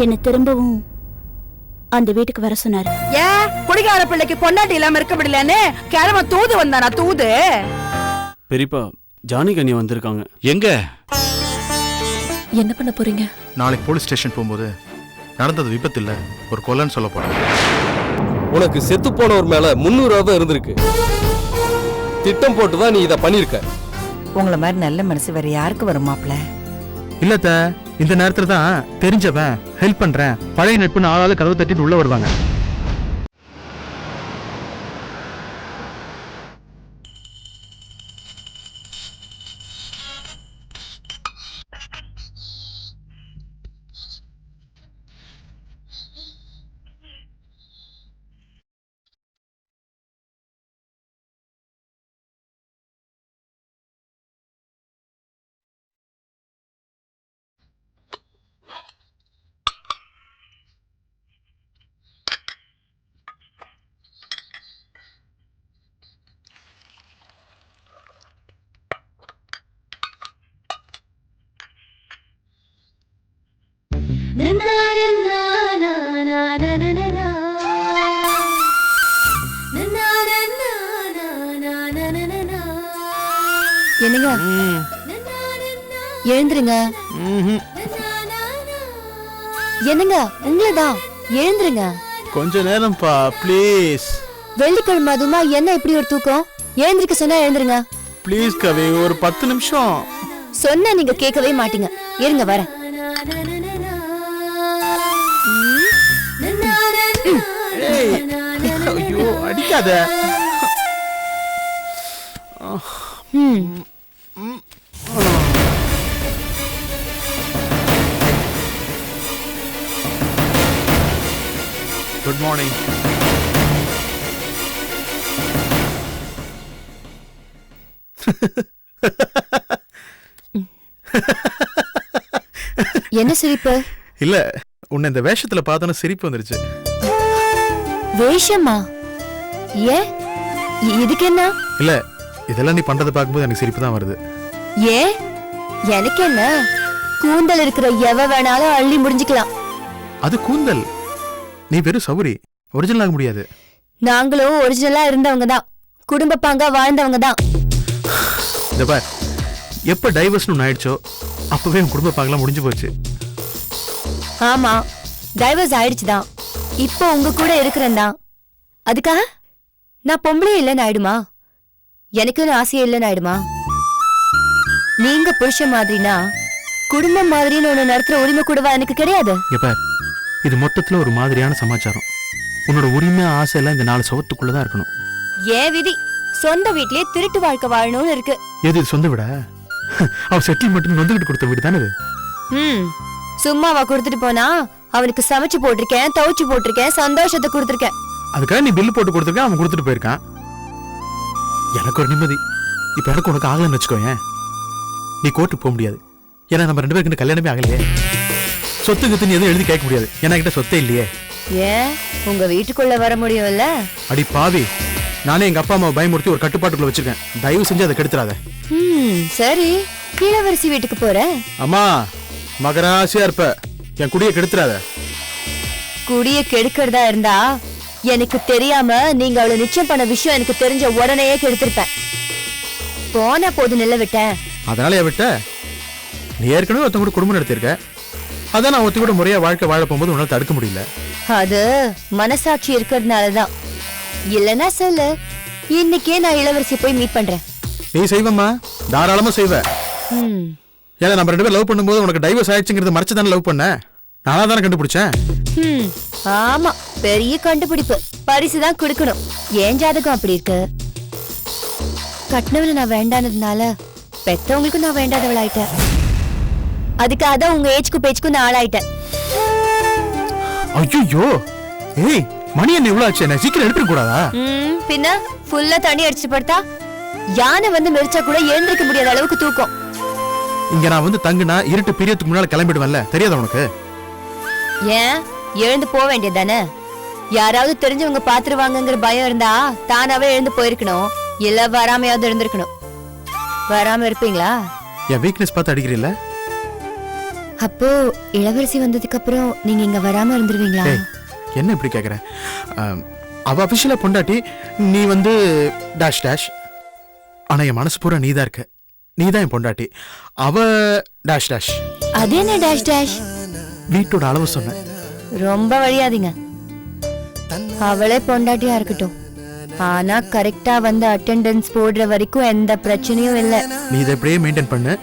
என்ன திரும்பவும் அந்த வீட்டுக்கு வர சொன்னாரு. ஏன் குடிகார பிள்ளைக்கு பொண்டாட்டி இல்லாம இருக்க முடியலன்னு கிழமை தூது வந்தானா? தூது பெரியப்பா ஜானகி அண்ணி வந்திருக்காங்க. எங்க? என்ன பண்ண போறீங்க? நாளைக்கு போலீஸ் ஸ்டேஷன் போகும்போது நடந்தது விபத்து இல்ல, ஒரு கொலைன்னு சொல்ல போறேன். உனக்கு செத்து போனவர் மேல 300 ரூபாய் இருந்திருக்கு. திட்டம் போட்டுதான் நீ இத பண்ணிருக்க. உங்களை மாதிரி நல்ல மனசு வேற யாருக்கு வரும் மாப்ள? இல்லத்த, இந்த நேரத்துல தான் தெரிஞ்சவன் ஹெல்ப் பண்றேன் பழைய நட்புன்னு ஆளாளு கதவு தட்டிட்டு உள்ள வருவாங்க. என்னங்க எழுந்துருங்க. என்னங்க உங்களதான் எழுந்துருங்க. கொஞ்ச நேரம் பா ப்ளீஸ். வெள்ளிக்கிழமை அதுமா என்ன இப்படி ஒரு தூக்கம்? எழுந்திருக்க சொன்னா எழுந்துருங்க ப்ளீஸ் கவி, ஒரு 10 நிமிஷம் சொன்னா நீங்க கேட்கவே மாட்டீங்க. இருங்க வரேன். ஐயோ அடிக்காத. Good morning. என்ன சிரிப்பு? இல்ல, உன்னை இந்த வேஷத்துல பார்த்தோன்னு சிரிப்பு வந்துருச்சு. வேஷமா? ஏ இதுக்கு என்ன? இல்ல, இதெல்லாம் நீ பண்றதை பார்க்கும்போது எனக்கு சிரிப்பு தான் வருது. ஏ எனக்கு என்ன? கூந்தல் இருக்கிற எவ வேணாலும் அள்ளி முடிஞ்சுக்கலாம். அது கூந்தல், நீ வெறும் சௌரி, ஒரிஜினல் ஆக முடியாது. நாங்களும் ஒரிஜினலா இருந்தவங்க தான், குடும்ப பாங்கா வாழ்ந்தவங்க தான். இந்த பார், எப்ப டைவர்ஸ்னு ஆயிடுச்சோ அப்பவே உன் குடும்ப பாங்கெல்லாம் முடிஞ்சு போச்சு. ஆமா, டைவர்ஸ் ஆயிடுச்சுதான். இப்போ உங்க கூட இருக்கிறேன் தான். அதுக்காக நான் பொம்பளை இல்லைன்னு ஆயிடுமா? எனக்குன்னு ஆசையே இல்லைன்னு ஆயிடுமா? நீங்க புருஷ மாதிரினா குடும்பம் மாதிரின்னு ஒண்ணு நடத்துற உரிமை கூடவா எனக்கு கிடையாது? இங்க பார், இது மொத்தத்துல ஒரு மாதிரியான சமாச்சாரம். உன்னோட உரிமை ஆசை எல்லாம் இந்த 4 சவத்துக்குள்ளதான் இருக்கணும். ஏன் விதி சொந்த வீட்லயே திருட்டு வாழ்க்கை வாழணும்னு இருக்கு. எது சொந்த விட? அவ செட்டில்மெண்ட் வந்துகிட்டு கொடுத்த வீடு தானே இது. சும்மாவா கொடுத்துட்டு போனா? அவனுக்கு சமைச்சு போட்டிருக்கேன், துவைச்சு போட்டிருக்கேன், சந்தோஷத்தை கொடுத்திருக்கேன். அதுக்காக நீ பில்லு போட்டு கொடுத்துருக்க, அவன் கொடுத்துட்டு போயிருக்கான். எனக்கு ஒரு நிம்மதி. இப்ப எனக்கு உனக்கு ஆகலன்னு வச்சுக்கோயேன், நீ கோர்ட்டுக்கு போக முடியாது. ஏன்னா நம்ம 2 பேருக்கு கல்யாணமே ஆகலையே. சொத்து கித்து நீ எதுவும் எழுதி கேட்க முடியாது, ஏன்னா கிட்ட சொத்தே இல்லையே. ஏன் உங்க வீட்டுக்குள்ள வர முடியும்ல? அடி பாவி, நானே எங்க அப்பா அம்மாவை பயமுறுத்தி ஒரு கட்டுப்பாட்டுக்குள்ள வச்சிருக்கேன். தயவு செஞ்சு அதை கெடுத்துறாத. சரி, இளவரசி வீட்டுக்கு போறேன். அம்மா, மகராசியா இருப்ப, என் குடியை கெடுத்துறாத. குடிய கெடுக்கிறதா இருந்தா எனக்கு தெரியாம நீங்க அவளை நிச்சயம் பண்ண விஷயம் எனக்கு தெரிஞ்ச உடனேயே கெடுத்திருப்பேன். போன போது நில விட்டேன். அதனால விட்ட? நீ ஏற்கனவே ஒருத்தங்க கூட குடும்பம் நடத்திருக்க. அதான் நான் ஒத்தி கூட முறையா வாழ்க்கை வாழ போகும்போது உன்னால தடுக்க முடியல. அது மனசாட்சி இருக்கிறதுனாலதான். இல்லன்னா சொல்லு, இன்னைக்கே நான் இளவரசி போய் மீட் பண்றேன். நீ செய்வம்மா, தாராளமா செய்வ. ஏன்னா நம்ம 2 பேரும் லவ் பண்ணும்போது உனக்கு டைவர்ஸ் ஆயிடுச்சுங்கிறத மறைச்சு தானே லவ் பண்ண. நானா தானே கண்டுபிடிச்சேன். ஆமா, பெரிய கண்டுபிடிப்பு. பரிசுதான் கொடுக்கணும். ஏன் ஜாதகம் அப்படி இருக்கு? கட்டினவளை நான் வேண்டானதுனால பெத்தவங்களுக்கும் நான் வேண்டாதவளாயிட்டேன். அதுக்காக தான் உங்க ஏஜ்க்கு பேச்சுக்கும் நான் ஆளாயிட்டேன். ஐயோ, ஏய் மணி என்ன இவ்வளவு ஆச்சு? என்ன சீக்கிரம் எடுத்துக்க கூடாதா? பின்ன ஃபுல்லா தண்ணி அடிச்சு படுத்தா யானை வந்து மெரிச்சா கூட எழுந்திருக்க முடியாத அளவுக்கு தூக்கம். இங்க நான் வந்து தங்குனா இருட்டு பிரியத்துக்கு முன்னால கிளம்பிடுவேன்ல, தெரியாத உனக்கு? ஏன் எழுந்து போக வேண்டியதானே? யாராவது தெரிஞ்சவங்க பாத்துருவாங்கங்கிற பயம் இருந்தா தானாவே எழுந்து போயிருக்கணும். இல்ல வராமையாவது இருந்திருக்கணும். வராம இருப்பீங்களா? என் வீக்னஸ் பார்த்து அடிக்கிறீல்ல? அப்போ இளவரசி வந்ததுக்கு அப்புறம் நீங்க இங்க வராம இருந்துருவீங்களா? ஏய், என்ன இப்படி கேக்குற? அவ அபிஷியலா பொண்டாட்டி, நீ வந்து டேஷ் டேஷ். ஆனா என் மனசு பூரா நீதான் இருக்க. நீதான் என் பொண்டாட்டி. அவ டேஷ் டேஷ். அது என்ன டேஷ் டேஷ்? வீட்டோட அளவு சொன்னேன். ரொம்ப வழியாதீங்க. அவளே பொண்டாட்டியா இருக்கட்டும், ஆனா கரெக்டா வந்து அட்டெண்டன்ஸ் போடுற வரைக்கும் எந்த பிரச்சனையும் இல்ல. நீ இதை அப்படியே மெயின்டைன் பண்ணு,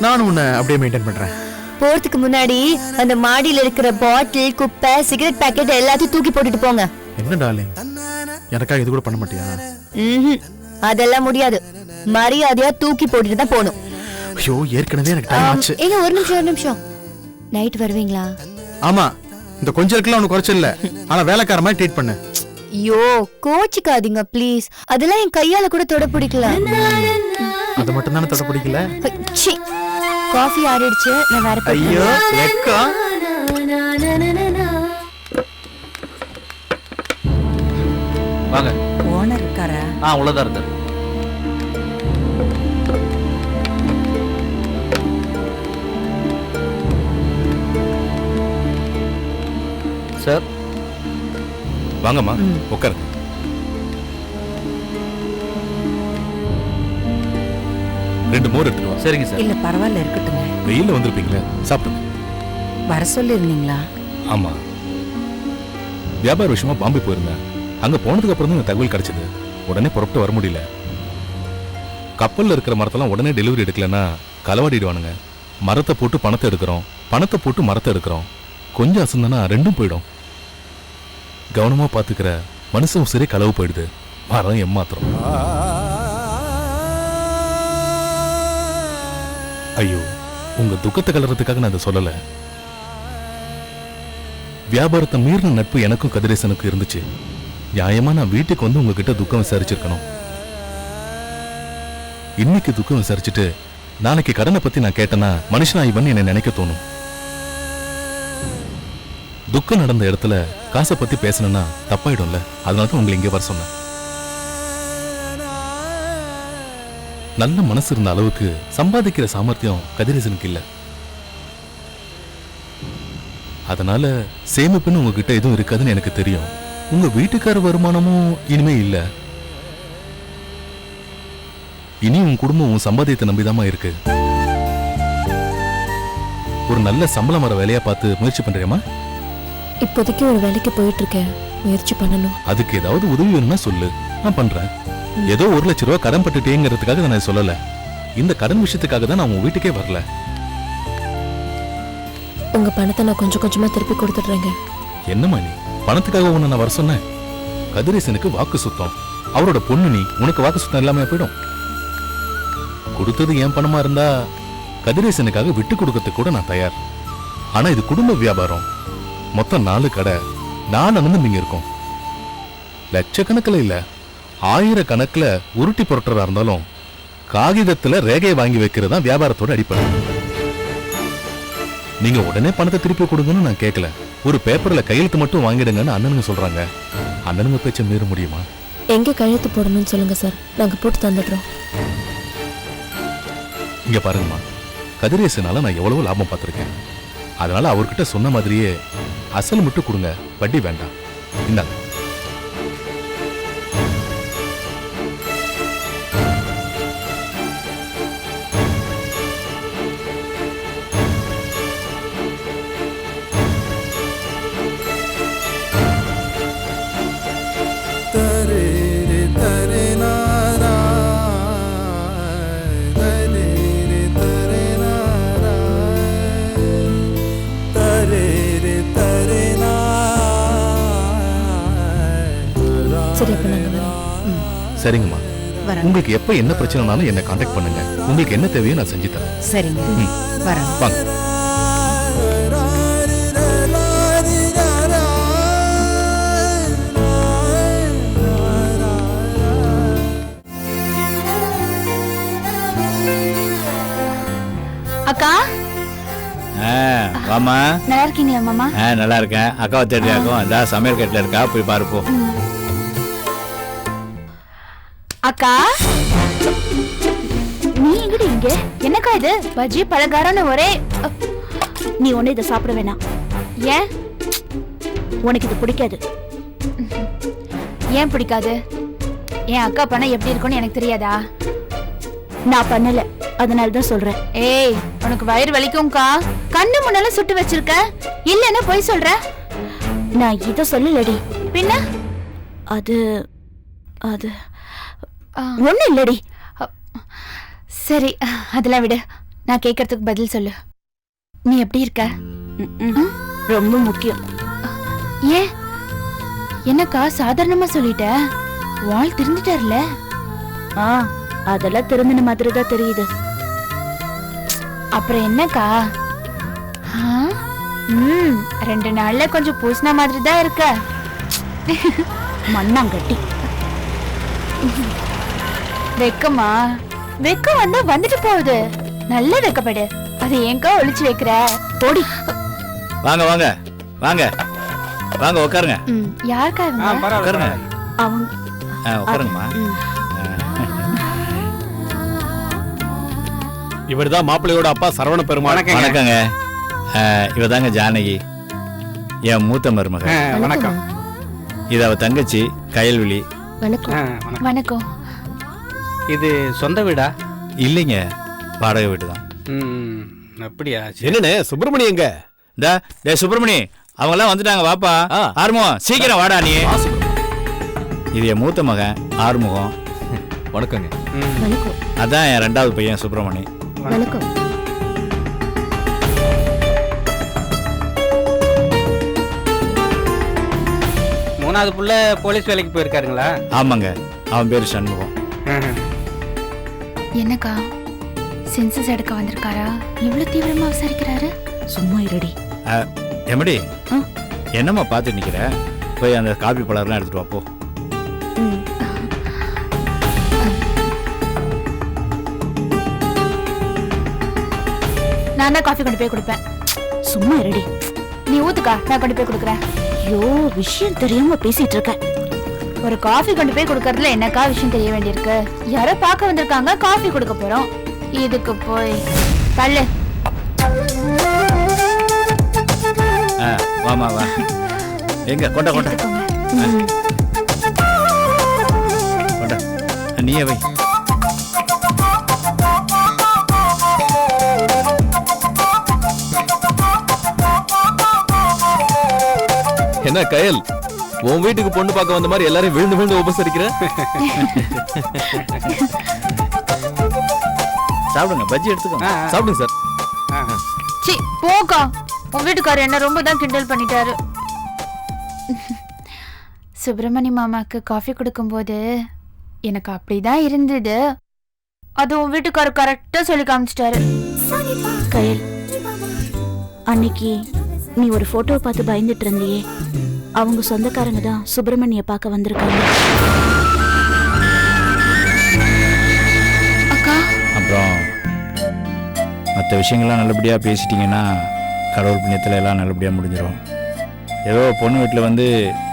நானும் உன்னை அப்படியே மெயின்டைன் பண்றேன். போறதுக்கு முன்னாடி அந்த மாடியில இருக்கிற பாட்டில், குப்பை, சிகரெட் பாக்கெட் எல்லாத்தையும் தூக்கி போட்டுட்டு போங்க. என்ன டார்லிங், எனக்காக இது கூட பண்ண மாட்டியா? அதெல்லாம் முடியாது. மரியாதையா தூக்கி போட்டுட்டு தான் போகணும். ஐயோ, ஏற்கனவே எனக்கு டைம் ஆச்சு. ஏங்க ஒரு நிமிஷம். நைட் வருவீங்களா? ஆமா, இந்த கொஞ்சம் இருக்கலாம் உனக்கு குறைச்சல் இல்ல, ஆனா வேலைக்கார மாதிரி ட்ரீட் பண்ணு. ஐயோ கோச்சிக்காதீங்க ப்ளீஸ். அதெல்லாம் என் கையால கூட தொட பிடிக்கல. அது மட்டும் தானே தொட பிடிக்கல? காஃபி ஆறிடுச்சு, நான் வேற ஐயோ வெக்கா. வாங்க. ஓனர் இருக்காரா? உள்ளதா இருக்காரு. சார் வாங்கம்மா, உட்காருங்க. ரெண்டு மோர் எடுத்துட்டு வா. சரிங்க சார். இல்ல பரவாயில்ல, இருக்கட்டுங்க. வெயில்ல வந்திருப்பீங்களே, சாப்பிடுங்க. வர சொல்லிருந்தீங்களா? ஆமா, வியாபார விஷயமா பாம்பே போயிருந்தேன். அங்க போனதுக்கு அப்புறம் தான் இந்த தகவல் கிடைச்சது. உடனே புறப்பட்டு வர முடியல. கப்பல்ல இருக்கிற மரத்தெல்லாம் உடனே டெலிவரி எடுக்கலன்னா களவாடிடுவானுங்க. மரத்தை போட்டு பணத்தை எடுக்கிறோம், பணத்தை போட்டு மரத்தை எடுக்கிறோம். கொஞ்சம் அசந்தனா ரெண்டும் போயிடும். கவனமா பாத்துக்கிற மனுஷன் சரி களவு போயிடுது, மரம் ஏமாத்திரம். ஐயோ, உங்க துக்கத்தை கலறதுக்காக நான் அதை சொல்லல. வியாபாரத்தை மீறின நட்பு எனக்கும் கதிரேசனுக்கும் இருந்துச்சு. நியாயமா நான் வீட்டுக்கு வந்து உங்ககிட்ட துக்கம் விசாரிச்சிருக்கணும். இன்னைக்கு துக்கம் விசாரிச்சுட்டு நாளைக்கு கடனை பத்தி நான் கேட்டேன்னா மனுஷனா இவன் என்னை நினைக்க தோணும். துக்கம் நடந்த இடத்துல காசை பத்தி பேசணும்னா தப்பாயிடும்ல, அதனாலதான் உங்களை இங்கே வர சொன்னேன். நல்ல மனசு இருந்த அளவுக்கு சம்பாதிக்கிற சாமர்த்தியம் கதிரேசனுக்கு இல்ல. அதனால சேமிப்புன்னு உங்ககிட்ட எதுவும் இருக்காதுன்னு எனக்கு தெரியும். உங்க வீட்டுக்கார வருமானமும் இனிமே இல்ல. இனி உன் குடும்பம் உன் சம்பாதியத்தை நம்பிதாமா இருக்கு. ஒரு நல்ல சம்பளம் வர வேலையா பார்த்து முயற்சி பண்றியம்மா? இப்போதைக்கு ஒரு வேலைக்கு போயிட்டு இருக்கேன், முயற்சி பண்ணணும். அதுக்கு ஏதாவது உதவி வேணும்னா சொல்லு, நான் பண்றேன். ஏதோ 1 லட்சம் ரூபாய் கடன் பட்டுட்டேங்கிறதுக்காக நான் சொல்லல. இந்த கடன் விஷயத்துக்காக தான் நான் உன் வீட்டுக்கே வரல. உங்க பணத்தை நான் கொஞ்சம் கொஞ்சமா திருப்பி கொடுத்துடுறேங்க. என்னம்மா நீ பணத்துக்காக உன்னை நான் வர சொன்னேன்? கதிரேசனுக்கு வாக்கு சுத்தம். அவரோட பொண்ணு நீ, உனக்கு வாக்கு சுத்தம் எல்லாமே போயிடும். கொடுத்தது என் பணமா இருந்தா கதிரேசனுக்காக விட்டு கொடுக்கறதுக்கு கூட நான் தயார். ஆனா இது குடும்ப வியாபாரம். மொத்தம் 4 கடை, 4 அண்ணன் நீங்க இருக்கும். லட்சக்கணக்கில் இல்ல, 1000 கணக்குல உருட்டி புரட்டுறதா இருந்தாலும் காகிதத்துல ரேகையை வாங்கி வைக்கிறது தான் வியாபாரத்தோட அடிப்படை. நீங்க உடனே பணத்தை திருப்பி கொடுங்கன்னு நான் கேட்கல. ஒரு பேப்பர்ல கையெழுத்து மட்டும் வாங்கிடுங்கன்னு அண்ணனுங்க சொல்றாங்க. அண்ணனுங்க பேச்ச மீற முடியுமா? எங்க கையெழுத்து போடணும்னு சொல்லுங்க சார், நாங்க போட்டு தந்துடுறோம். இங்க பாருங்கம்மா, கதிரேசனால நான் எவ்வளவு லாபம் பார்த்திருக்கேன். அதனால அவர்கிட்ட சொன்ன மாதிரியே அசல் மட்டும் கொடுங்க, வட்டி வேண்டாம். இந்தாங்க. சரிங்கம்மா, உங்களுக்கு எப்ப என்ன பிரச்சனைனாலும் என்ன கான்டாக்ட் பண்ணுங்க. உங்களுக்கு என்ன தேவையோ நான் செஞ்சு தரேன். சரிங்க, வரேன். வாங்க. அக்கா, வாமா. நல்லா இருக்கீங்களா மாமா? நல்லா இருக்கேன். அக்காவை தேடியாக்கும் அந்த சமையல் கட்டில இருக்கா, போய் பாருப்போ. அக்கா, நீ எங்கடி இங்க? என்னக்கா இது? பஜ்ஜி பலகாரம்னு ஒரே நீ ஒண்ணு இதை சாப்பிட வேணாம். ஏன்? உனக்கு இது பிடிக்காது. ஏன் பிடிக்காது? என் அக்கா பண்ண எப்படி இருக்கும்னு எனக்கு தெரியாதா? நான் பண்ணல, அதனால தான் சொல்றேன். ஏய், உனக்கு வயிறு வலிக்கும்க்கா. கண்ணு முன்னால சுட்டு வச்சிருக்க, இல்லன்னா போய் சொல்ற. நான் இத சொல்லலடி. பின்ன அது அது ஒண்ணு இல்லடி. சரி, அதெல்லாம் விடு. நான் கேட்கறதுக்கு பதில் சொல்லு. நீ எப்படி இருக்க? ரொம்ப முக்கியம். ஏன்? என்னக்கா சாதாரணமா சொல்லிட்ட? வாள் திருந்துட்டார்ல? அதெல்லாம் திருந்தின மாதிரி தான் தெரியுது. அப்புறம் என்னக்கா? 2 நாள்ல கொஞ்சம் பூசின மாதிரி தான் இருக்க. மண்ணாங்கட்டி. வெக்கமா? வெக்கம் வந்தா வந்துட்டு போகுது. நல்ல வெக்கப்படு. அது ஏங்கா ஒளிச்சு வைக்கிற? போடி. வாங்க வாங்க வாங்க வாங்க உட்காருங்க. யாருக்கா இவங்க? உட்காருங்க. அவங்க உட்காருங்கம்மா. இவர்தான் மாப்பிள்ளையோட அப்பா சரவண பெருமாள். வணக்கங்க. இவதாங்க ஜானகி, என் மூத்த மருமக. வணக்கம். இது அவ தங்கச்சி கயல்விழி. வணக்கம். வணக்கம். இது சொந்த வீடா? இல்லைங்க, வாடகை வீடு தான். அப்படியா? என்னண்ணே சுப்பிரமணியம் எங்க? டே சுப்பிரமணி, அவங்க எல்லாம் வந்துட்டாங்க. வாப்பா. ஆறுமுகம், சீக்கிரம் வாடா நீ. இது என் மூத்த மகன் ஆறுமுகம். வணக்கங்க. வணக்கம். அதான் என் 2வது பையன் சுப்பிரமணி. வணக்கம். மூணாவது புள்ள போலீஸ் வேலைக்கு போயிருக்காருங்களா? ஆமாங்க, அவன் பேரு சண்முகம். என்னக்கா சென்சஸ் எடுக்க வந்திருக்காரா? இவ்வளவு தீவிரமா விசாரிக்கிறாரு? சும்மா இருடி. எமடி, என்னம்மா பார்த்து நிக்கிற? போய் அந்த காபி பழம்லாம் எடுத்துட்டு வா போ. நான் தான் காஃபி கொண்டு போய் கொடுப்பேன். சும்மா இருடி. நீ ஊத்துக்கா, நான் கொண்டு போய் கொடுக்குறேன். ஐயோ, விஷயம் தெரியாம பேசிட்டு இருக்க. ஒரு காஃபி கொண்டு போய் கொடுக்கறதுல என்னக்கா விஷயம் தெரிய வேண்டியிருக்கு? யாரோ பார்க்க வந்திருக்காங்க, காஃபி கொடுக்க போறோம். இதுக்கு போய் பல்லு. வாமா வா. எங்க கொண்டா கொண்டா கொண்டா. நீயே வை. என்ன கயல், உன் வீட்டுக்கு பொண்ணு பார்க்க வந்த மாதிரி எல்லாரையும் விழுந்து விழுந்து உபசரிக்கிற? சாப்பிடுங்க, பஜ்ஜி எடுத்துக்கோங்க. சாப்பிடுங்க சார். சி போக்கா, உன் வீட்டுக்காரர் என்ன ரொம்ப தான் கிண்டல் பண்ணிட்டாரு. சுப்பிரமணி மாமாக்கு காஃபி கொடுக்கும்போது எனக்கு அப்படிதான் இருந்தது. அது உன் வீட்டுக்காரர் கரெக்டா சொல்லி காமிச்சிட்டாரு. கயல், அன்னைக்கு நீ ஒரு போட்டோவை பார்த்து பயந்துட்டு இருந்தியே, அவங்க சொந்தக்காரங்க தான் சுப்பிரமணிய பார்க்க வந்திருக்காங்க. அக்கா, அப்புறம் மற்ற விஷயங்கள்லாம் நல்லபடியாக பேசிட்டிங்கன்னா கடவுள் புண்ணியத்தில் எல்லாம் நல்லபடியாக முடிஞ்சிடும். ஏதோ பொண்ணு வீட்டில் வந்து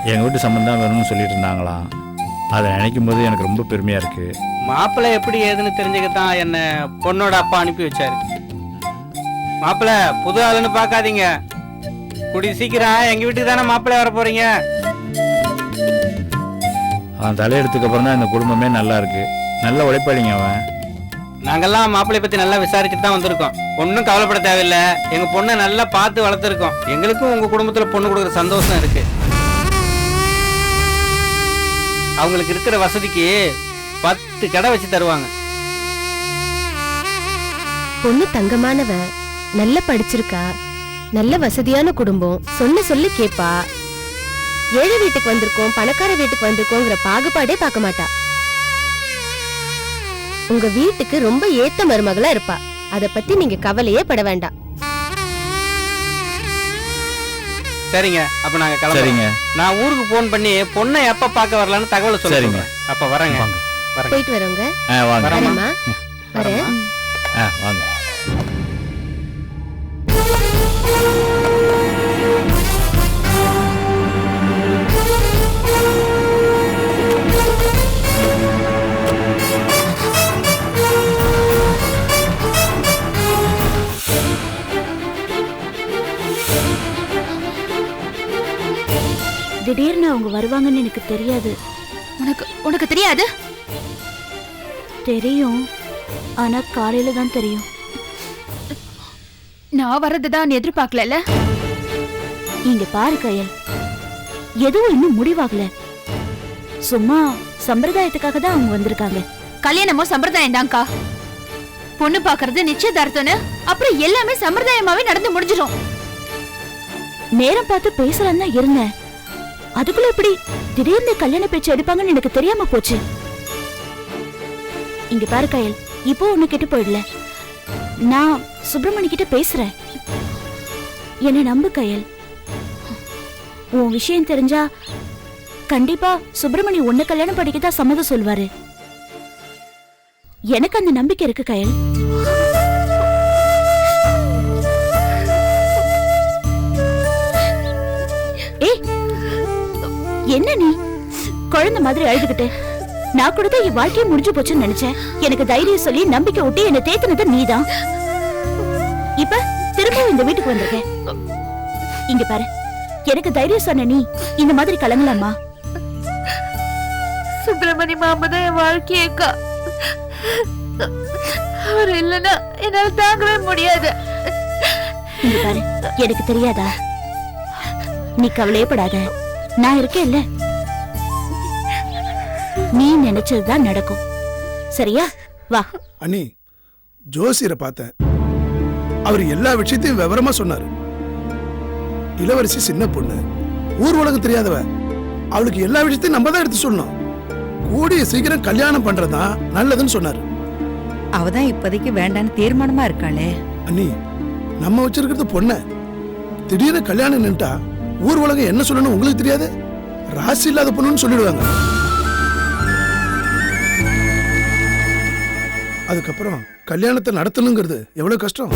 எங்கள் வீட்டு சம்பந்தம் வேணும்னு சொல்லிட்டு இருந்தாங்களாம். அதை நினைக்கும் போது எனக்கு ரொம்ப பெருமையாக இருக்குது. மாப்பிள்ளை எப்படி ஏதுன்னு தெரிஞ்சுக்கத்தான் என்ன பொண்ணோட அப்பா அனுப்பி வச்சாரு. மாப்பிள்ளை புது ஆளுன்னு பார்க்காதீங்க. கூடி சீக்கிரம் எங்க வீட்டுக்கு தானே மாப்பிள்ளை வர போறீங்க. அவன் தலையெடுத்துக்கு அப்புறம் தான் இந்த குடும்பமே நல்லா இருக்கு. நல்ல உழைப்பாளிங்க அவன். நாங்கெல்லாம் மாப்பிள்ளை பத்தி நல்லா விசாரிச்சுட்டு தான் வந்திருக்கோம். ஒன்றும் கவலைப்பட தேவையில்லை. எங்க பொண்ணை நல்லா பார்த்து வளர்த்துருக்கோம். எங்களுக்கும் உங்க குடும்பத்துல பொண்ணு கொடுக்குற சந்தோஷம் இருக்கு. அவங்களுக்கு இருக்கிற வசதிக்கு 10 கடை வச்சு தருவாங்க. பொண்ணு தங்கமானவ, நல்ல படிச்சிருக்கா, நல்ல வசதியான குடும்பம், சொல்லி கேப்பா. ஏழை வீட்டுக்கு வந்திருக்கோம், பணக்கார வீட்டுக்கு வந்திருக்கோங்கிற பாகுபாடே பார்க்க மாட்டா. உங்க வீட்டுக்கு ரொம்ப ஏத்த மருமகளா இருப்பா. அத பத்தி நீங்க கவலையே பட வேண்டாம். சரிங்க, அப்ப நாங்க கிளம்புறோம். சரிங்க, நான் ஊருக்கு போன் பண்ணி பொண்ணை எப்ப பார்க்க வரலான்னு தகவலை சொல்லுங்க. அப்ப வரேங்க. போயிட்டு வரோங்க. வாங்க. வரேம்மா, வரேன். வாங்க. திடீர்னு அவங்க வருவாங்கன்னு எனக்கு தெரியாது. உனக்கு உனக்கு தெரியாது? தெரியும், ஆனா காலையில தான் தெரியும். நான் வர்றதுதான் எதிர்பார்க்கல. இங்க பாரு கயல், எதுவும் இன்னும் முடிவாகல. சும்மா சம்பிரதாயத்துக்காக தான் அவங்க வந்திருக்காங்க. கல்யாணமோ சம்பிரதாயம் தான்க்கா. பொண்ணு பாக்குறது நிச்சயதார்த்தம்னு அப்புறம் எல்லாமே சம்பிரதாயமாவே நடந்து முடிஞ்சிடும். நேரம் பார்த்து பேசலாம் தான் இருந்தேன். அதுக்குள்ள எப்படி திடீர்னு கல்யாண பேச்சு எடுப்பாங்கன்னு எனக்கு தெரியாம போச்சு. இங்க பாரு கயல், இப்போ ஒண்ணு கெட்டு போயிடல. நான் சுப்பிரமணி கிட்ட பேசுறேன். என்ன நம்பு கயல். உன் விஷயம் தெரிஞ்சா கண்டிப்பா சுப்பிரமணி உன்னை கல்யாணம் படிக்கதான் சம்மதம் சொல்வாரு. எனக்கு அந்த நம்பிக்கை இருக்கு கயல். என்ன நீ குழந்தை மாதிரி அழுதுகிட்டு? நான் கூட தான் என் வாழ்க்கையை முடிஞ்சு போச்சுன்னு நினைச்சேன். எனக்கு தைரியம் சொல்லி நம்பிக்கை ஊட்டி என்ன தேத்துனது நீதான். இப்ப திரும்பவும் இந்த வீட்டுக்கு வந்திருக்கேன். இங்க பாரு, எனக்கு தைரியம் சொன்ன நீ இந்த மாதிரி கலங்கலாமா? சுப்பிரமணி மாமா தான் என் வாழ்க்கையக்கா. அவர் இல்லைன்னா என்னால தாங்கவே முடியாது. இங்க பாரு, எனக்கு தெரியாதா? நீ கவலையப்படாத, நான் இருக்கேன்ல. நீ நினைச்சதுதான் நடக்கும், சரியா? வா. அண்ணி, ஜோசியரை பார்த்தேன். அவர் எல்லா விஷயத்தையும் விவரமா சொன்னாரு. இளவரசி சின்ன பொண்ணு, ஊர் உலகம் தெரியாதவ. அவளுக்கு எல்லா விஷயத்தையும் நம்ம தான் எடுத்து சொல்லணும். கூடிய சீக்கிரம் கல்யாணம் பண்றதுதான் நல்லதுன்னு சொன்னாரு. அவதான் இப்போதைக்கு வேண்டான்னு தீர்மானமா இருக்காளே. அண்ணி, நம்ம வச்சிருக்கிறது பொண்ண திடீர்னு கல்யாணம் நின்ட்டா ஊர் உலகம் என்ன சொல்லணும் உங்களுக்கு தெரியாது. ராசி இல்லாத பொண்ணுன்னு சொல்லிடுவாங்க. அதுக்கப்புறம் கல்யாணத்தை நடத்தணுங்கிறது எவ்வளவு கஷ்டம்.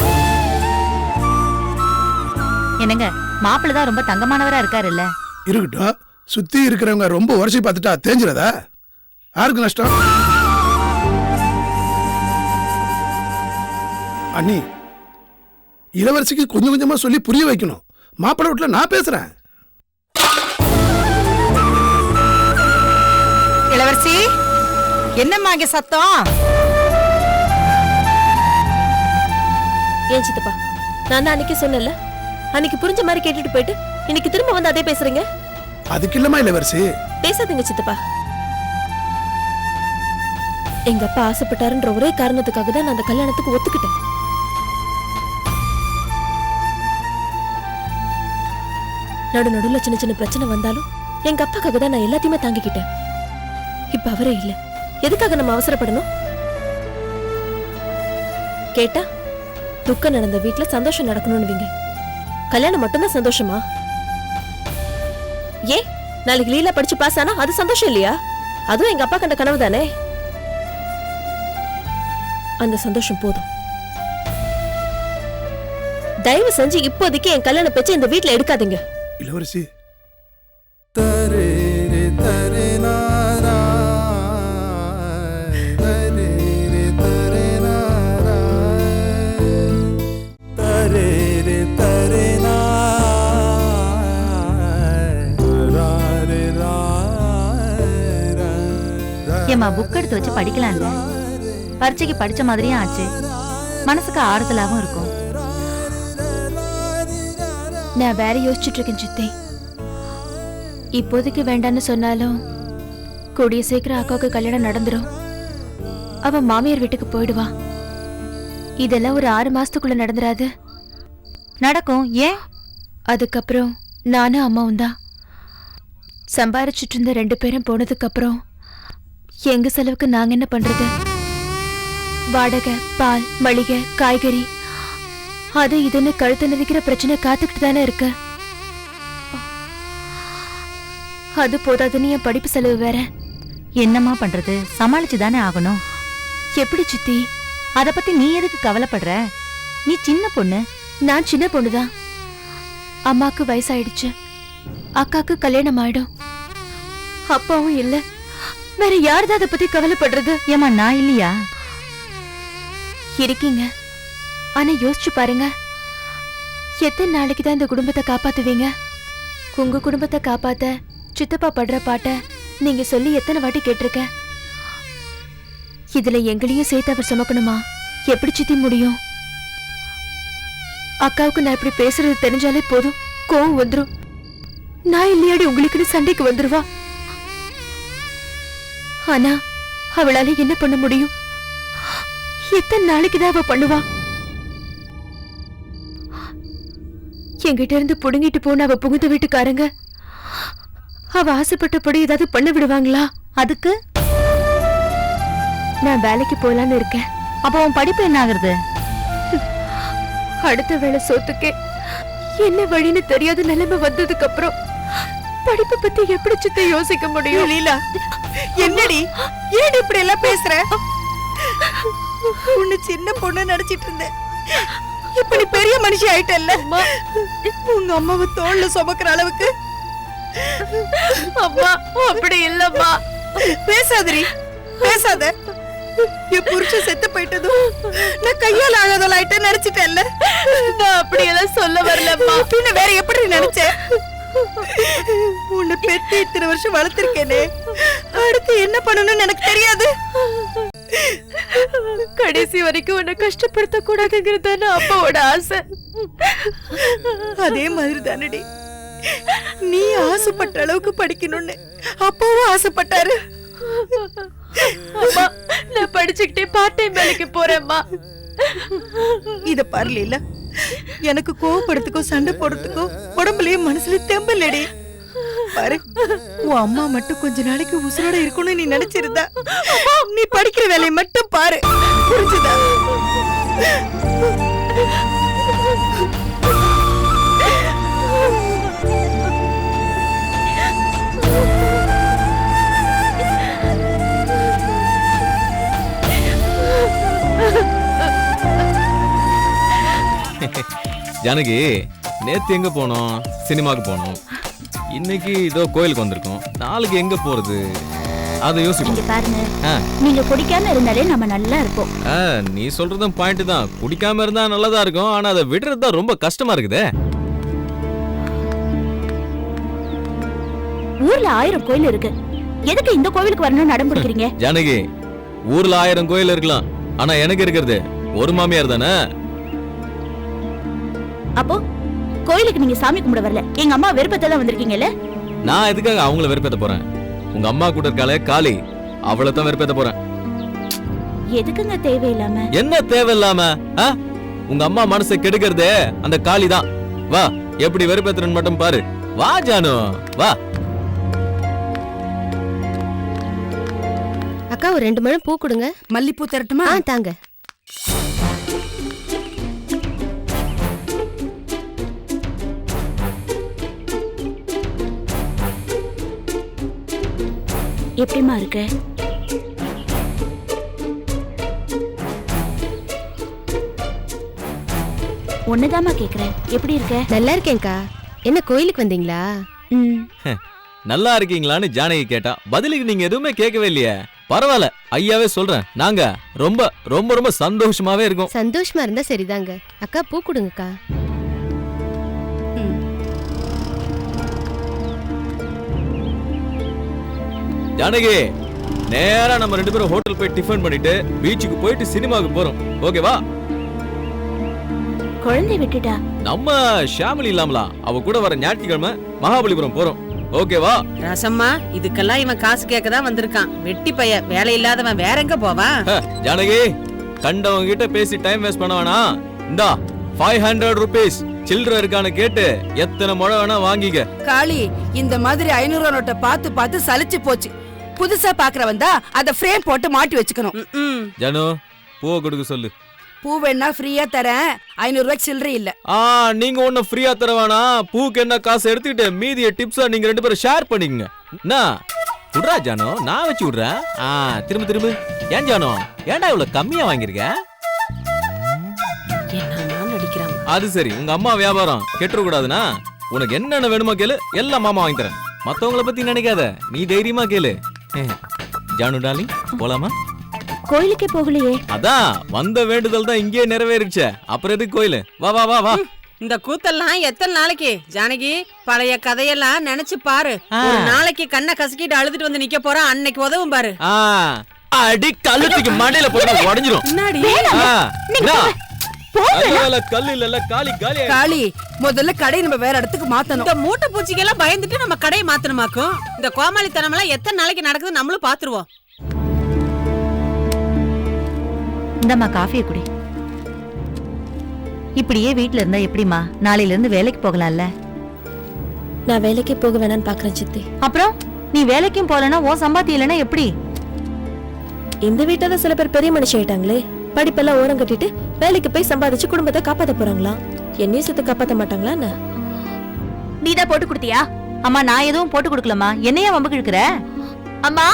என்னங்க, மாப்பிள்ளதான் ரொம்ப தங்கமானவரா இருக்காருல்ல. இருக்கட்டும், சுத்தி இருக்கிறவங்க ரொம்ப வருஷம் பார்த்துட்டா தேஞ்சிரதா? யாருக்கு நஷ்டம்? அண்ணி, இளவரசிக்கு கொஞ்சம் கொஞ்சமா சொல்லி புரிய வைக்கணும். மாப்பிள்ளை வீட்டுல நான் பேசுறேன். இளவரசி, என்னம்மா இங்க சத்தம்? ஏன் சித்தப்பா, நான் தான் அன்னைக்கு சொன்னேன்ல, அன்னைக்கு புரிஞ்ச மாதிரி கேட்டுட்டு போயிட்டு இன்னைக்கு திரும்ப வந்து அதே பேசுறீங்க. அதுக்கு இல்லமா இளவரசி. பேசாதீங்க சித்தப்பா. எங்க அப்பா ஆசைப்பட்டாருன்ற ஒரே காரணத்துக்காக தான் நான் அந்த கல்யாணத்துக்கு ஒத்துக்கிட்டேன். நடுநடுல சின்ன சின்ன பிரச்சனை வந்தாலும் எங்க அப்பாக்காக தான் நான் எல்லாத்தையுமே தாங்கிக்கிட்டேன். இப்ப அவரே இல்ல, எதுக்காக நம்ம அவசரப்படணும்? கேட்டா துக்கம் நடந்த வீட்டுல சந்தோஷம் நடக்கணும்னுவீங்க. கல்யாணம் மட்டும்தான் சந்தோஷமா? ஏ, நாளைக்கு லீலா படிச்சு பாஸ் ஆனா அது சந்தோஷம் இல்லையா? அதுவும் எங்க அப்பா கண்ட கனவு தானே. அந்த சந்தோஷம் போதும். தயவு செஞ்சு இப்போதைக்கு என் கல்யாண பேச்சு இந்த வீட்டுல எடுக்காதீங்க. இளவரசி, ஏமா புக் எடுத்து வச்சு படிக்கலாம்ல. பரீட்சைக்கு படிச்ச மாதிரியும் ஆச்சு, மனசுக்கு ஆறுதலாவும் இருக்கும். நான் வேற யோசிச்சுட்டு இருக்கேன் சித்தி. இப்போதைக்கு வேண்டான்னு சொன்னாலும் கூடிய சீக்கிரம் அக்காவுக்கு கல்யாணம் நடந்துரும். அவ மாமியார் வீட்டுக்கு போயிடுவா. இதெல்லாம் ஒரு 6 மாசத்துக்குள்ள நடந்துராது? நடக்கும். ஏன்? அதுக்கப்புறம் நானும் அம்மாவும் தான். சம்பாரிச்சிட்டு இருந்த 2 பேரும் போனதுக்கு அப்புறம் எங்க செலவுக்கு நாங்க என்ன பண்றது? வாடகை, பால், மளிகை, காய்கறி, அது இதுன்னு கழுத்து நெரிக்கிற பிரச்சனை காத்துக்கிட்டு தானே இருக்கு. அது போதாதுன்னு என் படிப்பு செலவு வேற. என்னம்மா பண்றது? சமாளிச்சு தானே ஆகணும். எப்படி சித்தி? அத பத்தி நீ எதுக்கு கவலைப்படுற? நீ சின்ன பொண்ணு. நான் சின்ன பொண்ணுதான். அம்மாக்கு வயசாயிடுச்சு, அக்காக்கு கல்யாணம் ஆயிடும், அப்பாவும் இல்ல. வேற யாருதான் அதை பத்தி கவலைப்படுறது? ஏமா நான் இல்லையா? இருக்கீங்க. ஆனா யோசிச்சு பாருங்க, எத்தனை நாளைக்கு தான் இந்த குடும்பத்தை காப்பாத்துவீங்க? உங்க குடும்பத்தை காப்பாத்த சித்தப்பா படுற பாட்ட நீங்க சொல்லி எத்தனை வாட்டி கேட்டிருக்க. இதுல எங்களையும் சேர்த்து அவர் சுமக்கணுமா? எப்படி சித்தி முடியும்? அக்காவுக்கு நான் இப்படி பேசுறது தெரிஞ்சாலே போதும், கோவம் வந்துரும். நான் இல்லையாடி உங்களுக்குன்னு சண்டைக்கு வந்துருவா. ஆனா அவளால என்ன பண்ண முடியும்? எத்தனை நாளைக்குதான் அவ பண்ணுவா? என்கிட்ட இருந்து புடுங்கிட்டு போன அவ புகுந்த வீட்டுக்காரங்க அவ ஆசைப்பட்டபடி ஏதாவது பண்ண விடுவாங்களா? அதுக்கு நான் வேலைக்கு போலான்னு இருக்கேன். அப்போ உன் படிப்பு என்ன ஆகுறது? அடுத்த வேளை சோத்துக்கே என்ன வழின்னு தெரியாத நிலைமை வந்ததுக்கு அப்புறம் படிப்பை பத்தி எப்படி சித்த யோசிக்க முடியும்? லீலா, என்னடி ஏன் இப்படி எல்லாம் பேசுற? உன்னை சின்ன பொண்ணு நினைச்சிட்டு இருந்தேன். இப்ப நீ பெரிய மனுஷி ஆயிட்டல்ல. உங்க அம்மாவை தோல்ல சுமக்கிற அளவுக்கு. அம்மா அப்படி இல்லம்மா. பேசாதரி, பேசாத. என் புருஷன் செத்து போயிட்டதும் நான் கையால் ஆகாதவள் ஆயிட்டு நினைச்சிட்டேன்ல. நான் அப்படியெல்லாம் சொல்ல வரலம்மா. பின்ன வேற எப்படி நினைச்ச? உன்னை பெத்து இத்தனை வருஷம் வளர்த்திருக்கேனே, அடுத்து என்ன பண்ணணும்னு எனக்கு தெரியாது. கடைசி வரைக்கும் உன்னை கஷ்டப்படுத்த கூடாதுங்கிறது அப்பாவோட ஆசை. அதே மாதிரி தானடி நீ ஆசைப்பட்ட அளவுக்கு படிக்கணும்னு அப்பாவும் ஆசைப்பட்டாரு. அம்மா, நான் படிச்சுக்கிட்டே பார்ட் டைம் வேலைக்கு போறேம்மா. இத பாருல, எனக்கு கோவப்படுறதுக்கோ சண்டை போடுறதுக்கோ உடம்புலயே மனசுல தெம்பலடி. பாரு, உன் அம்மா மட்டும் கொஞ்ச நாளைக்கு உசுரோட இருக்கணும்னு நீ நினைச்சிருந்தா நீ படிக்கிற வேலையை மட்டும் பாரு, புரிஞ்சுதா? ஜானகி, நேத்து எங்க போனோம்? சினிமாக்கு போனோம். இன்னைக்கு இதோ கோயிலுக்கு வந்திருக்கோம். நாளைக்கு எங்க போறது? அதை யோசிப்போம். பாருங்க, நீங்க குடிக்காம இருந்தாலே நம்ம நல்லா இருப்போம். நீ சொல்றதும் பாயிண்ட் தான். குடிக்காம இருந்தா நல்லதா இருக்கும், ஆனா அதை விடுறது தான் ரொம்ப கஷ்டமா இருக்குதே. ஊர்ல 1000 கோயில் இருக்கு, எதுக்கு இந்த கோவிலுக்கு வரணும்னு அடம் பிடிக்கிறீங்க? ஜானகி, ஊர்ல 1000 கோயில் இருக்கலாம், ஆனா எனக்கு இருக்கிறது ஒரு மாமியார் தானே. அப்போ கோயிலுக்கு நீங்க சாமி கும்பிட வரல, எங்க அம்மா வெறுப்பத்தை தான் வந்திருக்கீங்கல்ல? நான் எதுக்காக அவங்கள வெறுப்பேத்த போறேன்? உங்க அம்மா கூட இருக்காளே காளி, அவளை தான் வெறுப்பேத்த போறேன். எதுக்குங்க தேவையில்லாம? என்ன தேவையில்லாம? உங்க அம்மா மனசை கெடுக்கிறதே அந்த காளி தான். வா, எப்படி வெறுப்பேத்துறன்னு மட்டும் பாரு. வா ஜானு, வா. அக்கா, ஒரு 2 முழம் பூ கொடுங்க. மல்லிப்பூ தரட்டுமா? தாங்க. எப்படிமா இருக்க? ஒண்ணுதாமா கேக்குறேன், எப்படி இருக்க? நல்லா இருக்கேன்க்கா. என்ன கோயிலுக்கு வந்தீங்களா? நல்லா இருக்கீங்களான்னு ஜானகி கேட்டா பதிலுக்கு நீங்க எதுவுமே கேட்கவே இல்லையே. பரவாயில்ல, ஐயாவே சொல்றேன், நாங்க ரொம்ப ரொம்ப ரொம்ப சந்தோஷமாவே இருக்கோம். சந்தோஷமா இருந்தா சரிதாங்க. அக்கா, பூ கொடுங்கக்கா. ஜானகி, நேரா நம்ம 2 பேரும் ஹோட்டல் போய் டிஃபன் பண்ணிட்டு பீச்சுக்கு போயிட்டு சினிமாவுக்கு போறோம். ஓகேவா? குழந்தை விட்டுட்டா நம்ம ஷாமிலி இல்லாமலா அவ கூட வர ஞாயிற்றுக்கிழமை மகாபலிபுரம் போறோம். ஓகேவா? ரசம்மா, இதுக்கெல்லாம் இவன் காசு கேட்க தான் வந்திருக்கான். வெட்டி பைய, வேலை இல்லாதவன் வேற எங்க போவான்? ஜானகி, கண்டவங்க கிட்ட பேசி டைம் வேஸ்ட் பண்ண வேணாம். இந்தா 500 rupees சில்லற இருக்கான்னு கேட்டு எத்தனை முழை வேணா வாங்கிக்க. காளி, இந்த மாதிரி 500 நோட்டை பார்த்து பார்த்து சலிச்சு போச்சு. புதுசா பாக்குறவன் தான் அதை ஃப்ரேம் போட்டு மாட்டி வச்சுக்கணும். ஜானு, பூவை கொடுக்க சொல்லு. பூ வேணா ஃப்ரீயா தரேன், 500 ரூபாய்க்கு சில்லறை இல்ல. நீங்க ஒண்ணு ஃப்ரீயா தர வேணாம். பூக்கு என்ன காசு எடுத்துக்கிட்டு மீதிய டிப்ஸா நீங்க 2 பேரும் ஷேர் பண்ணிக்கங்க. என்ன விடுறா ஜானு, நான் வச்சு விடுறேன். திரும்ப திரும்ப. ஏன் ஜானு, ஏன்டா இவ்வளவு கம்மியா வாங்கிருக்க? அது சரி, உங்க அம்மா வியாபாரம் கெட்டுற கூடாதுன்னா உனக்கு என்னென்ன வேணுமோ கேளு, எல்லாம் மாமா வாங்கி தரேன். மத்தவங்கள பத்தி நினைக்காத, நீ தைரியமா கேளு. ஜானு டார்லிங், போலாமா? கோயிலுக்கே போகலையே. அதான் வந்த வேண்டுதல் தான் இங்கே நிறைவேறிச்சே, அப்புறம் எதுக்கு கோயிலு? வா வா வா வா. இந்த கூத்தெல்லாம் எத்தனை நாளைக்கு? ஜானகி, பழைய கதையெல்லாம் நினைச்சு பாரு. ஒரு நாளைக்கு கண்ணை கசக்கிட்டு அழுதுட்டு வந்து நிக்க போறான், அன்னைக்கு உதவும் பாரு. அடி கல்லுக்கு மண்டையில போட்டு உடைஞ்சிரும். கல்லு இல்ல காலி காலி காளி, முதல்ல கடை நம்ம வேற இடத்துக்கு மாத்தணும். இந்த மூட்டை பூச்சிக்கெல்லாம் பயந்துட்டு நம்ம கடையை மாத்தணுமாக்கும். இந்த கோமாளித்தனம் எல்லாம் எத்தனை நாளைக்கு நடக்குது நம்மளும் பாத்துருவோம். இந்தம்மா காஃபியை குடி. இப்படியே வீட்ல இருந்தா எப்படிமா? நாளையில இருந்து வேலைக்கு போகலாம்ல? நான் வேலைக்கு போக வேணான்னு பாக்குறேன் சித்தி. அப்புறம் நீ வேலைக்கும் போலனா ஓ சம்பாத்தி இல்லைன்னா எப்படி? இந்த வீட்டால சில பேர் பெரிய மனுஷன் ஆயிட்டாங்களே, படிப்பெல்லாம் ஓரம் கட்டிட்டு வேலைக்கு போய் சம்பாதிச்சு குடும்பத்தை காப்பாத்த போறாங்களா? என்னையும் சேர்த்து காப்பாத்த மாட்டாங்களா என்ன? நீதான் போட்டு கொடுத்தியா? அம்மா நான் எதுவும் போட்டு கொடுக்கலம்மா. என்னையா வம்புக்கு இழுக்கிற? அம்மா,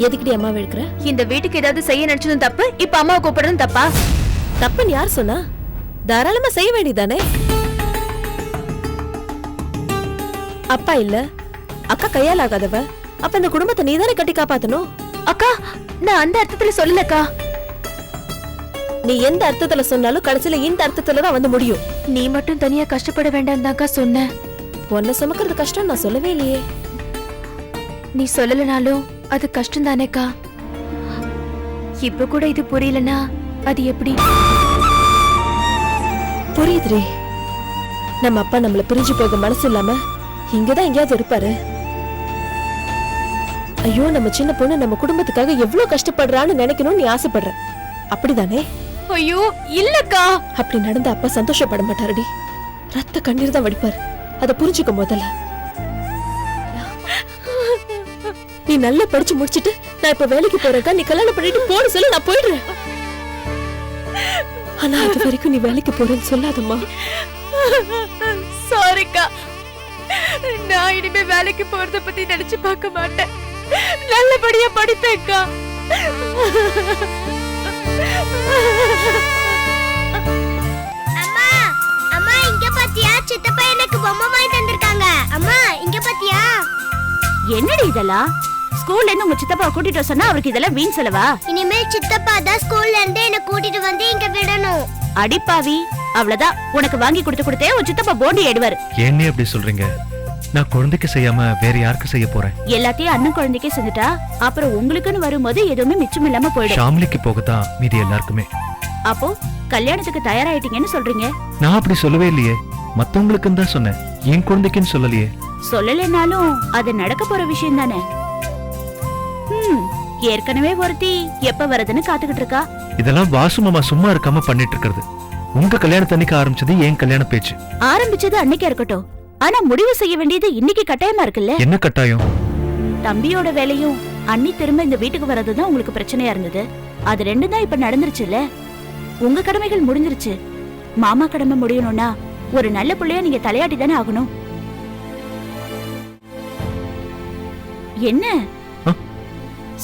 எதுக்குடி அம்மா இழுக்கிற? இந்த வீட்டுக்கு ஏதாவது செய்ய நினைச்சதும் தப்பு, இப்ப அம்மாவை கூப்பிடுறதும் தப்பா? தப்புன்னு யார் சொன்னா? தாராளமா செய்ய வேண்டியதானே. அப்பா இல்ல, அக்கா கையால் ஆகாதவ. அப்ப இந்த குடும்பத்தை நீதானே கட்டி காப்பாத்தணும். அக்கா, நான் அந்த அர்த்தத்துல சொல்லலக்கா. நீ எந்த அர்த்தத்துல சொன்னாலும் கடைசியில இந்த அர்த்தத்துல தான் வந்து முடியும். நீ மட்டும் தனியா கஷ்டப்பட வேண்டாம் தான்க்கா சொன்னேன். உன்னை சுமக்கிறது கஷ்டம் நான் சொல்லவே இல்லையே. நீ சொல்லலனாலும் அது கஷ்டம் தானேக்கா. இப்ப கூட இது புரியலனா அது எப்படி? புரியுதுரே. நம்ம அப்பா நம்மள பிரிஞ்சு போக மனசு இல்லாம இங்கதான் எங்கேயாவது இருப்பாரு. ஐயோ, நம்ம சின்ன பொண்ணு நம்ம குடும்பத்துக்காக எவ்வளவு கஷ்டப்படுறான்னு நினைக்கணும்னு நீ ஆசைப்படுற, அப்படிதானே? ஐயோ இல்லக்கா. அப்படி நடந்த அப்பா சந்தோஷப்பட மாட்டாருடி. ரத்த கண்ணீர் தான் வடிப்பாரு. அதை புரிஞ்சுக்க முதல்ல. நீ நல்லா படிச்சு முடிச்சிட்டு நான் இப்ப வேலைக்கு போறேக்கா, நீ கல்யாணம் பண்ணிட்டு போன சொல்லி நான் போயிடுறேன். ஆனா அது வரைக்கும் நீ வேலைக்கு போறேன்னு சொல்லாதம்மா. சாரிக்கா, நான் இனிமே வேலைக்கு போறத பத்தி நினைச்சு பார்க்க மாட்டேன். நல்லபடியா படிப்பேன்க்கா. அம்மா, அம்மா இங்க பாத்தியா? சித்தப்பா எனக்கு பொம்மை வாங்கி தந்திருக்காங்க. அம்மா இங்க பாத்தியா? என்னடி இதெல்லாம்? ஸ்கூல்ல இருந்து உங்க சித்தப்பா கூட்டிட்டு சொன்னா அவருக்கு இதெல்லாம் வீண் செலவா? இனிமே சித்தப்பா தான் ஸ்கூல்ல இருந்து என்ன கூட்டிட்டு வந்து இங்க விடணும். அடிப்பாவி, அவ்வளவுதான். உனக்கு வாங்கி கொடுத்தே உன் சித்தப்பா போண்டி எடுவாரு. என்ன அப்படி சொல்றீங்க? நான் குழந்தைக்கு செய்யாம வேற யாருக்கு செய்ய போறேன்? எல்லாத்தையும் அண்ணன் குழந்தைக்கே செஞ்சுட்டா அப்புறம் உங்களுக்குன்னு வரும்போது எதுவுமே மிச்சம் இல்லாம போயிடும். ஷாம்லிக்கு போகத்தான் மீதி எல்லாருக்குமே. அப்போ கல்யாணத்துக்கு தயாராயிட்டீங்கன்னு சொல்றீங்க? நான் அப்படி சொல்லவே இல்லையே. மத்தவங்களுக்குன்னு தான் சொன்னேன், என் குழந்தைக்குன்னு சொல்லலையே. சொல்லலைனாலும் அது நடக்க போற விஷயம் தானே. ஏற்கனவே ஒருத்தி எப்ப வரதுன்னு காத்துக்கிட்டு இருக்கா. இதெல்லாம் வாசு மாமா சும்மா இருக்காம பண்ணிட்டு இருக்கிறது. உங்க கல்யாணத்தன்னைக்கு ஆரம்பிச்சது என் கல்யாண பேச்சு. ஆரம்பிச்சது அன்னைக்கே இருக்கட்டும், ஆனா முடிவு செய்ய வேண்டியது இன்னைக்கு கட்டாயமா இருக்குல்ல? என்ன கட்டாயம்? தம்பியோட வேலையும் அண்ணி திரும்ப இந்த வீட்டுக்கு வர்றதுதான் உங்களுக்கு பிரச்சனையா இருந்தது. அது ரெண்டும் தான் இப்ப நடந்துருச்சுல்ல. உங்க கடமைகள் முடிஞ்சிருச்சு. மாமா கடமை முடியணும்னா ஒரு நல்ல பிள்ளையா நீங்க தலையாட்டி தானே ஆகணும். என்ன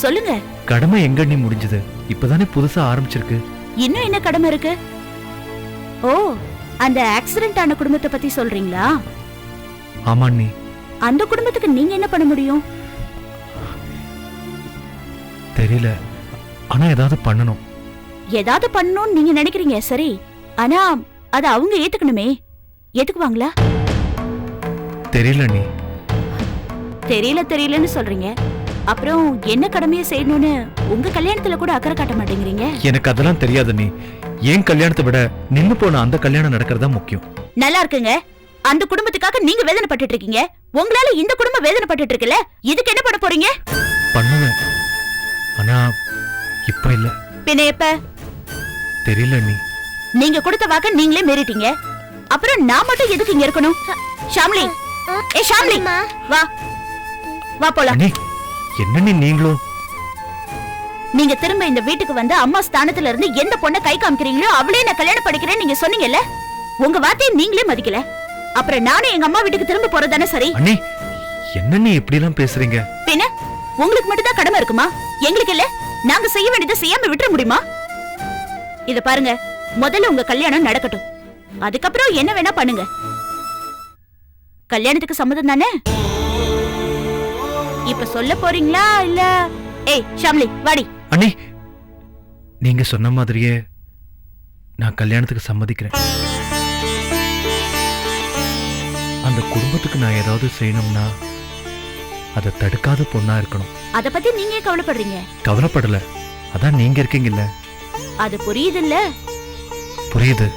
சொல்லுங்க. கடமை எங்க நீ முடிஞ்சது? இப்பதானே புதுசா ஆரம்பிச்சிருக்கு. இன்னும் என்ன கடமை இருக்கு? ஓ, அந்த ஆக்சிடென்ட் ஆன குடும்பத்தை பத்தி சொல்றீங்களா? ஆமா நீ. அந்த குடும்பத்துக்கு நீங்க என்ன பண்ண முடியும்? தெரியல, ஆனா ஏதாவது பண்ணணும். ஏதாவது பண்ணணும்னு நீங்க நினைக்கிறீங்க சரி, ஆனா அத அவங்க ஏத்துக்கணுமே. ஏத்துக்குவாங்களா? தெரியல நீ. தெரியலன்னு சொல்றீங்க. அப்புறம் என்ன கடமையை செய்யணும்னு உங்க கல்யாணத்துல கூட அக்கறை காட்ட மாட்டேங்கிறீங்க. எனக்கு அதெல்லாம் தெரியாது நீ. ஏன் கல்யாணத்தை விட நின்னு போன அந்த கல்யாணம் நடக்கிறதா முக்கியம். நல்லா இருக்குங்க. அந்த குடும்பத்துக்காக நீங்க வேதனைப்பட்டு இருக்கீங்க. உங்களால இந்த குடும்பம் வேதனைப்பட்டு இருக்குல்ல. இதுக்கு என்ன பண்ண போறீங்க? பண்ணுவேன், ஆனா இப்ப இல்ல. பின்ன எப்ப? தெரியல நீ. நீங்க கொடுத்த வாக்க நீங்களே மீறிட்டீங்க. அப்புறம் நான் மட்டும் எதுக்கு இங்க இருக்கணும்? ஷாம்லி, ஏ ஷாம்லி, வா வா போலாம். என்ன நீ நீங்களும்? நீங்க திரும்ப இந்த வீட்டுக்கு வந்து அம்மா ஸ்தானத்துல இருந்து எந்த பொண்ணை கை காமிக்கிறீங்களோ அவளே நான் கல்யாணம் படிக்கிறேன்னு நீங்க சொன்னீங்கல்ல. உங்க வார்த்தையை நீங்களே மதிக்கல. அப்புறம் நானும் எங்க அம்மா வீட்டுக்கு திரும்ப போறதானே சரி? அண்ணி, என்ன நீ இப்படி எல்லாம் பேசுறீங்க? பின்ன உங்களுக்கு மட்டும் தான் கடமை இருக்குமா? எங்களுக்கு இல்ல? நாங்க செய்ய வேண்டியதை செய்யாம விட்டுற முடியுமா? இத பாருங்க, முதல்ல உங்க கல்யாணம் நடக்கட்டும். அதுக்கப்புறம் என்ன வேணா பண்ணுங்க. கல்யாணத்துக்கு சம்மதம் தானே? இப்ப சொல்ல போறீங்களா இல்ல? ஏய் ஷாம்லி, வாடி. அண்ணி, நீங்க சொன்ன மாதிரியே நான் கல்யாணத்துக்கு சம்மதிக்கிறேன். அந்த குடும்பத்துக்கு நான் ஏதாவது செய்யணும்னா அதை தடுக்காத பொண்ணா இருக்கணும். அத பத்தி நீங்க ஏன் கவலைப்படுறீங்க? கவலைப்படல, அதான் நீங்க இருக்கீங்கல்ல. அது புரியுதுல்ல? புரியுது.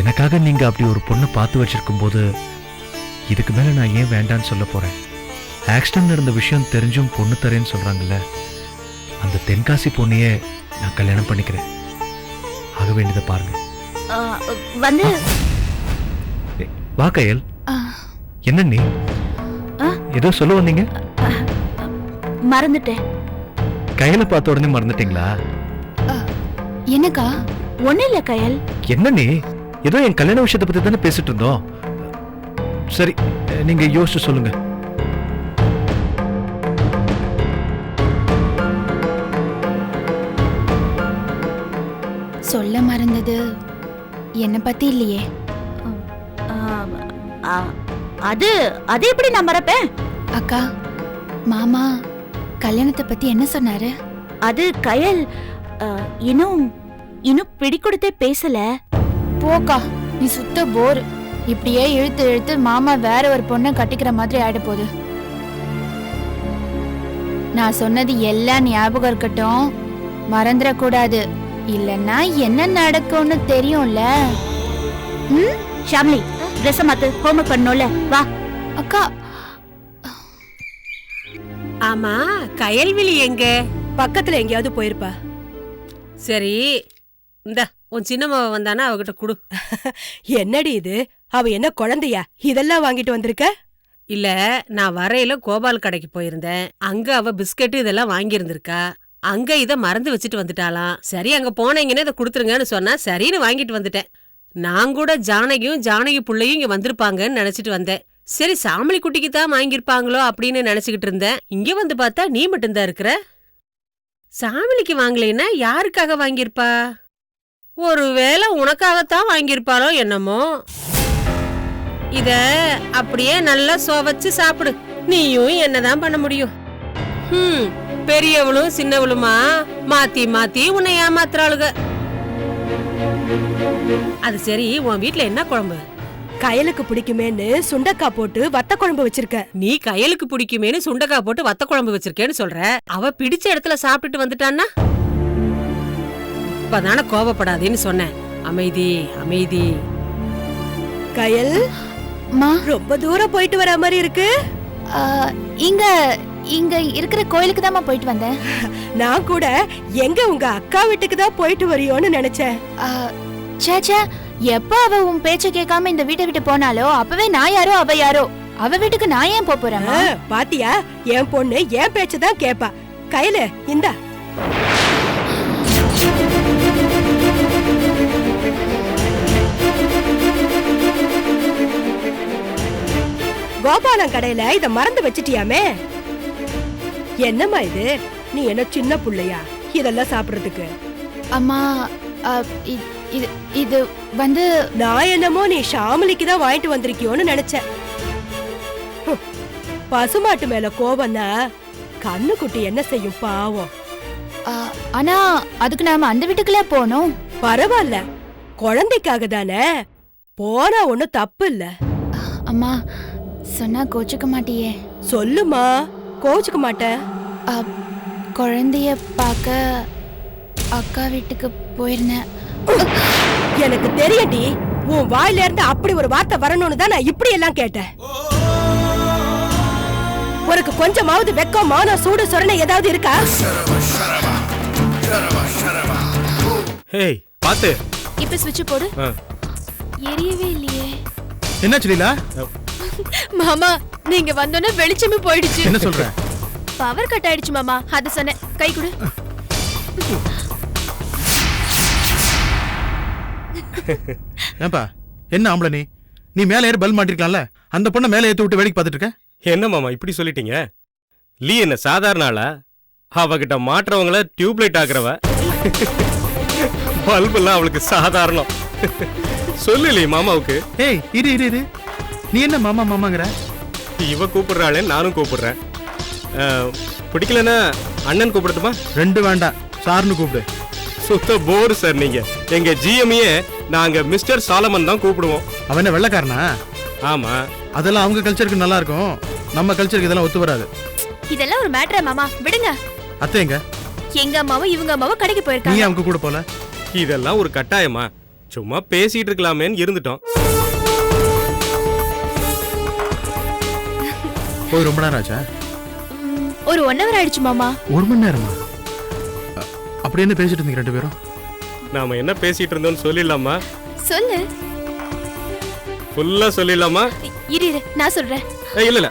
எனக்காக நீங்க அப்படி ஒரு பொண்ணை பார்த்து வச்சிருக்கும் போது இதுக்கு மேல நான் ஏன் வேண்டான்னு சொல்ல போறேன்? ஆக்சிடென்ட் நடந்த விஷயம் தெரிஞ்சும் பொண்ணு தரேன்னு சொல்றாங்கல்ல, அந்த தென்காசி பொண்ணையே நான் கல்யாணம் பண்ணிக்கிறேன். ஆக வேண்டியதை பாருங்க. வந்து வா கயல். என்ன நீ ஏதோ சொல்ல வந்தீங்க? மறந்துட்டேன். கயலை பார்த்த உடனே மறந்துட்டீங்களா? என்னக்கா? ஒண்ணு இல்ல கயல். என்ன நீ ஏதோ என் கல்யாண விஷயத்தை பத்தி தானே பேசிட்டு இருந்தோம். சரி, நீங்க யோசிச்சு சொல்லுங்க. சொல்ல மறந்தது என்ன பத்தி இல்லையே. அது அது எப்படி நான் மறப்பேன்? அக்கா, மாமா கல்யாணத்தை பத்தி என்ன சொன்னாரு? அது கயல் இன்னும் பிடிக்கொடுத்தே பேசல. போக்கா, நீ சுத்த போர். இப்படியே இழுத்து இழுத்து மாமா வேற ஒரு பொண்ணை கட்டிக்கிற மாதிரி ஆயிட போகுது. நான் சொன்னது எல்லாம் ஞாபகம் இருக்கட்டும், மறந்துடக்கூடாது. இல்லன்னா என்ன நடக்கும்னு தெரியும்ல. ஷாம்லி, ட்ரெஸ் மாத்து, ஹோம்வொர்க் பண்ணணும்ல. வா. அக்கா. ஆமா, கயல்விழி எங்க? பக்கத்துல எங்கேயாவது போயிருப்பா. சரி, இந்த உன் சின்னம்மாவ வந்தானா அவகிட்ட குடு. என்னடி இது? அவ என்ன குழந்தையா இதெல்லாம் வாங்கிட்டு வந்திருக்க? இல்ல, நான் வரையில கோபால் கடைக்கு போயிருந்தேன். அங்க அவ பிஸ்கட் இதெல்லாம் வாங்கி இருந்திருக்கா. அங்க இத மறந்து வச்சுட்டு வந்துட்டாலாம். சரி, அங்க போனீங்கன்னா இதை கொடுத்துருங்கன்னு சொன்னா சரின்னு வாங்கிட்டு வந்துட்டேன். நான் கூட ஜானகி புள்ளையும் இங்க வந்திருப்பாங்கன்னு நினைச்சிட்டு வந்தேன். சரி, சாமலி குட்டிக்கு தான் வாங்கியிருப்பாங்களோ அப்படின்னு நினைச்சுக்கிட்டு இருந்தேன். இங்க வந்து பார்த்தா நீ மட்டும்தான் இருக்கிற. சாமலிக்கு வாங்கலைன்னா யாருக்காக வாங்கியிருப்பா? ஒருவேளை உனக்காகத்தான் வாங்கியிருப்பாளோ என்னமோ. இத அப்படியே நல்லா சுவைச்சு சாப்பிடு. நீயும் என்னதான் பண்ண முடியும்? பெரியவளும் சின்னவளுமா மாத்தி மாத்தி உன்னை ஏமாத்துறாளுக. அது சரி, உன் வீட்ல என்ன குழம்பு? கயலுக்கு பிடிக்குமேன்னு சுண்டக்காய் போட்டு வத்த குழம்பு வச்சிருக்க. நீ கயலுக்கு பிடிக்குமேன்னு சுண்டக்காய் போட்டு வத்த குழம்பு வச்சிருக்கேன்னு சொல்ற. அவ பிடிச்ச இடத்துல சாப்பிட்டுட்டு வந்துட்டான்னா? இப்பதானே கோபப்படாதேன்னு சொன்னேன். அமைதி அமைதி. கயல், ரொம்ப தூரம் போயிட்டு வர மாதிரி இருக்கு. இங்க இருக்கிற கோயிலுக்கு தான் போயிட்டு வந்தேன். நான் கூட எங்க உங்க அக்கா வீட்டுக்கு தான் போயிட்டு வரியோன்னு நினைச்சேன். சேச்சே, எப்ப அவ உன் பேச்ச கேட்காம இந்த வீட்டை விட்டு போனாலோ அப்பவே நான் யாரோ அவ யாரோ. அவ வீட்டுக்கு நான் ஏன் போறேன்? பாத்தியா, என் பொண்ணு என் பேச்சதான் கேப்பா. கையில இந்தா. கோபாலன் கடையில இத மறந்து வச்சிட்டியாமே. என்னம்மா இது? நீ என்ன சின்ன புள்ளையா இதெல்லாம் சாப்பிடுறதுக்கு? அம்மா, இது வந்து நான் என்னமோ நீ ஷாமலிக்கு தான் வாங்கிட்டு வந்திருக்கியோன்னு நினைச்சேன். பசுமாட்டு மேல கோபம்னா கண்ணுக்குட்டி என்ன செய்யும் பாவம். ஆனா அதுக்கு நாம அந்த வீட்டுக்குள்ளே போனோம். பரவாயில்ல, குழந்தைக்காக தானே போனா ஒண்ணும் தப்பு இல்ல. அம்மா சொன்னா கோச்சுக்க மாட்டியே? சொல்லுமா, கோச்சுக்க மாட்டேன். குழந்தைய பார்க்க அக்கா வீட்டுக்கு போயிருந்தேன். எனக்கு தெரியடி, உன் வாயில இருந்து அப்படி ஒரு வார்த்தை வரணும்னு தான் நான் இப்படி எல்லாம் கேட்டேன். உனக்கு கொஞ்சமாவது வெக்கம், மானம், சூடு, சொரணை ஏதாவது இருக்கா? ஹேய், பாத்து. இப்ப ஸ்விட்ச் போடு. எரியவே இல்லையே. என்னாச்சு லீலா? மாமா, நீங்க வந்தோனே வெளிச்சமே போயிடுச்சு. என்ன சொல்ற? பவர் கட் ஆயிடுச்சு மாமா. அத சொன்னேன். கை கொடு. ஏன்பா, என்ன ஆம்பளை நீ மேல ஏறி பல்ப் மாட்டிருக்கலாம்ல? அந்த பொண்ணை மேல ஏத்தி விட்டு வேடிக்கை பார்த்துட்டு இருக்க. என்ன மாமா இப்படி சொல்லிட்டீங்க? லீ என்ன சாதாரண ஆளா? அவகிட்ட மாற்றவங்கள டியூப்லைட் ஆக்குறவ. பல்பு எல்லாம் அவளுக்கு சாதாரணம். சொல்லு மாமாவுக்கு. ஏய், இரு, நீ என்ன மாமா மாமாங்கிற? இவ கூப்பிடுறாளே, நானும் கூப்பிடுறேன். பிடிக்கலன்னா அண்ணன் கூப்பிடட்டுமா? ரெண்டு வேண்டாம், சார்னு கூப்பிடு. சுத்த போர் சார் நீங்க. எங்க ஜிஎம்ஏ நாங்க மிஸ்டர் சாலமன் தான் கூப்பிடுவோம். அவன் என்ன வெள்ளைக்காரனா? ஆமா. அதெல்லாம் அவங்க கல்ச்சருக்கு நல்லா இருக்கும், நம்ம கல்ச்சருக்கு இதெல்லாம் ஒத்து வராது. இதெல்லாம் ஒரு மேட்டரா மாமா? விடுங்க. அத்தை எங்க? எங்க அம்மாவும் இவங்க அம்மாவும் கடைக்கு நீ போயிருக்காங்க. அவங்க கூட போல? இதெல்லாம் ஒரு கட்டாயமா? சும்மா பேசிட்டு இருக்கலாமேன்னு இருந்துட்டோம். போய் ரொம்ப நேரம் ஆச்சா? ஒரு 1 hour ஆயிடுச்சு மாமா. 1 மணி நேரமா? அப்படி என்ன பேசிட்டு இருந்தீங்க 2 பேரும்? நாம என்ன பேசிட்டு இருந்தோம்னு சொல்லிடலாமா? சொல்லு. ஃபுல்லா சொல்லிடலாமா? இரு நான் சொல்றேன். இல்ல இல்ல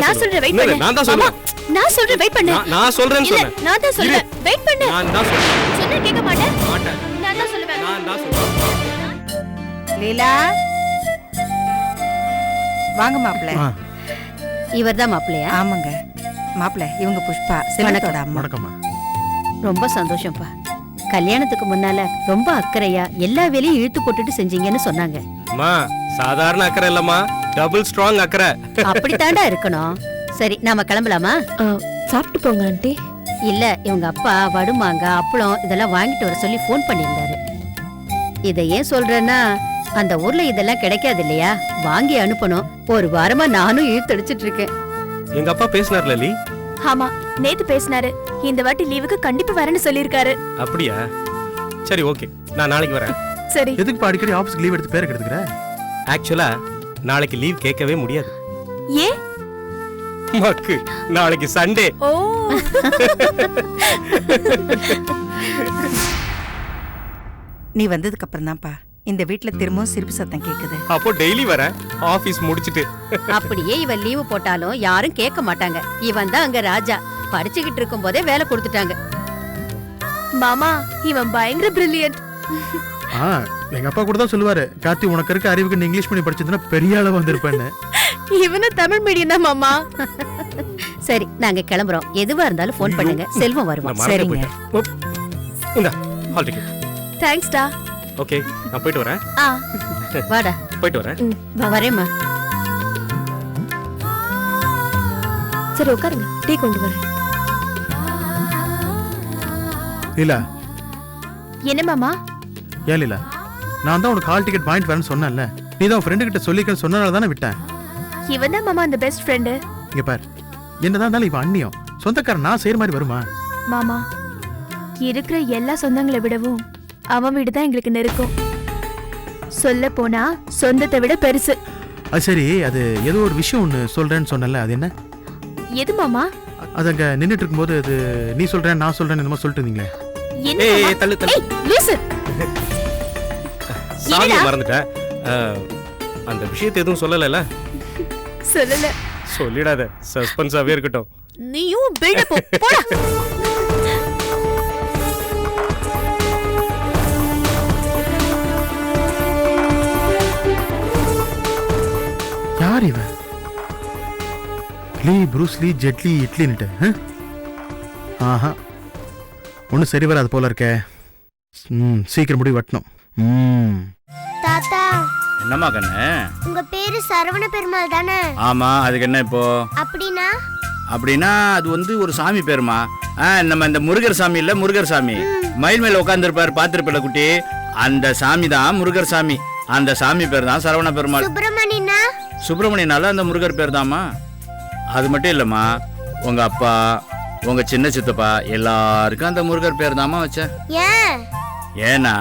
நான் சொல்றேன், வெயிட் பண்ணு. நான் தான் சொல்றேன். நான் சொல்றேன், வெயிட் பண்ணு. நான் சொல்றேன்னு சொன்னேன். நான் தான் சொல்றேன், வெயிட் பண்ணு. நான் தான் சொல்றேன். சொன்னா கேட்க மாட்டேன். மாட்டேன். நான் தான் சொல்லுவேன். நான் தான் சொல்றேன். லீலா வாங்க மாப்பிள்ள. இவர்தான் மாப்பிள்ளையா? ஆமாங்க மாப்பிள்ள, இவங்க புஷ்பா, செல்வத்தோட அம்மா. வணக்கம்மா. ரொம்ப சந்தோஷம்ப்பா. கல்யாணத்துக்கு முன்னால ரொம்ப அக்கறையா எல்லா வேலையும் இழுத்து போட்டுட்டு செஞ்சீங்கன்னு சொன்னாங்க. அம்மா சாதாரண அக்கறை இல்லம்மா, டபுள் ஸ்ட்ராங் அக்கறை. அப்படித்தாண்டா இருக்கணும். சரி நாம கிளம்பலாமா? சாப்பிட்டு போங்க ஆண்டி. இல்ல இவங்க அப்பா வடுமாங்க அப்பளம் இதெல்லாம் வாங்கிட்டு வர சொல்லி ஃபோன் பண்ணியிருந்தாரு. இதை ஏன் சொல்றேன்னா, அந்த ஊர்ல இதெல்லாம் கிடைக்காது இல்லையா, வாங்கி அனுப்பணும். ஒரு வாரமா நானும் இழுத்தடிச்சிட்டு இருக்கேன். எங்க அப்பா பேசினார் லலி? ஆமா, நேத்து பேசினாரு. இந்த வாட்டி லீவுக்கு கண்டிப்பா வரேன்னு சொல்லிருக்காரு. அப்படியா? சரி ஓகே, நான் நாளைக்கு வரேன். சரி. எதுக்கு அடிக்கடி ஆபீஸ்க்கு லீவ் எடுத்து பேர் எடுத்துக்கிற? ஆக்சுவலா நாளைக்கு லீவ் கேட்கவே முடியாது. ஏன்? மக்கு, நாளைக்கு சண்டே. ஓ. நீ வந்ததுக்கு அப்புறம் தான்ப்பா இந்த வீட்ல திரும்பவும் சிரிப்பு சத்தம் கேக்குது. அப்போ டெய்லி வரேன், ஆபீஸ் முடிச்சிட்டு. அப்படியே இவன் லீவு போட்டாலும் யாரும் கேட்க மாட்டாங்க. இவன் தான் அங்க ராஜா. படிச்சுக்கிட்டு இருக்கும் போதே வேலை கொடுத்துட்டாங்க. மாமா இவன் பயங்கர பிரில்லியன்ட். எங்க அப்பா கூட தான் சொல்லுவாரு, கார்த்தி உனக்கு இருக்க அறிவுக்கு நீ இங்கிலீஷ் மீடியம் படிச்சதுன்னா பெரிய அளவு வந்திருப்பேன்னு. இவனும் தமிழ் மீடியம் தான் மாமா. சரி நாங்க கிளம்புறோம். எதுவா இருந்தாலும் ஃபோன் பண்ணுங்க, செல்வம் வருவான். சரிங்க. இந்த ஹால் டிக்கெட். தேங்க்ஸ் டா. ஓகே, நான் போயிட்டு வரேன். வாடா. போயிட்டு வரேன். வரேம்மா. சரி உட்காருங்க, டீ கொண்டு வரேன். லீலா. என்ன மாமா? ஏன் லீலா, நான் தான் உனக்கு ஹால் டிக்கெட் வாங்கிட்டு வரேன்னு சொன்னேன்ல, நீ தான் ஃப்ரெண்டு கிட்ட சொல்லிக்கன்னு சொன்னனால தானே விட்டேன். இவன் தான் மாமா அந்த பெஸ்ட் ஃப்ரெண்டு. இங்க பாரு, என்னதான் இருந்தாலும் இவன் அண்ணியும் சொந்தக்காரன் நான் செய்யற மாதிரி வருமா? மாமா இருக்கிற எல்லா சொந்தங்களை விடவும் அவன் வீடு தான் எங்களுக்கு நெருக்கம். சொல்ல போனா சொந்தத்தை விட பெருசு. அது சரி, அது ஏதோ ஒரு விஷயம் ஒன்று சொல்றேன்னு சொன்னல, அது என்ன? எது மாமா? அது அங்க நின்னுட்டு இருக்கும்போது அது நீ சொல்றேன் நான் சொல்றேன் என்னமோ சொல்லிட்டு இருந்தீங்களே. ஏய் தள்ளு தள்ளு. லூசு. சாரியை மறந்துட்டேன். அந்த விஷயத்தை எதுவும் சொல்லலைல? சொல்லல. சொல்லிடாத, சஸ்பென்ஸாவே இருக்கட்டும். நீயும் பில்டப் போடா. யார் இவன்? லீ ப்ரூஸ்லி ஜெட்லி இட்லின்னுட்டு. ஆஹா, ஒன்றும் சரி வராது போல இருக்கே. சீக்கிரம் முடி வெட்டணும். தாத்தா. என்னம்மா கண்ணு? உங்க பேரு சரவண பெருமாள் தானே? ஆமா, அதுக்கு என்ன இப்போ? அப்படினா? அப்படின்னா அது வந்து ஒரு சாமி பேருமா. நம்ம இந்த முருகர் சாமி இல்ல, முருகர் சாமி மயில் மேல உட்கார்ந்துருப்பாரு, பாத்திருப்பில்ல குட்டி, அந்த சாமி தான் முருகர் சாமி. அந்த சாமி பேர் தான் சரவண பெருமாள். சுப்பிரமணியனா? சுப்பிரமணியனால அந்த முருகர் பேர் தாமா. அது மட்டும் இல்லம்மா, உங்க அப்பா உங்க சின்ன சித்தப்பா எல்லாருக்கும் அந்த முருகர் பேர் தாமா வச்சேன். ஏன்னா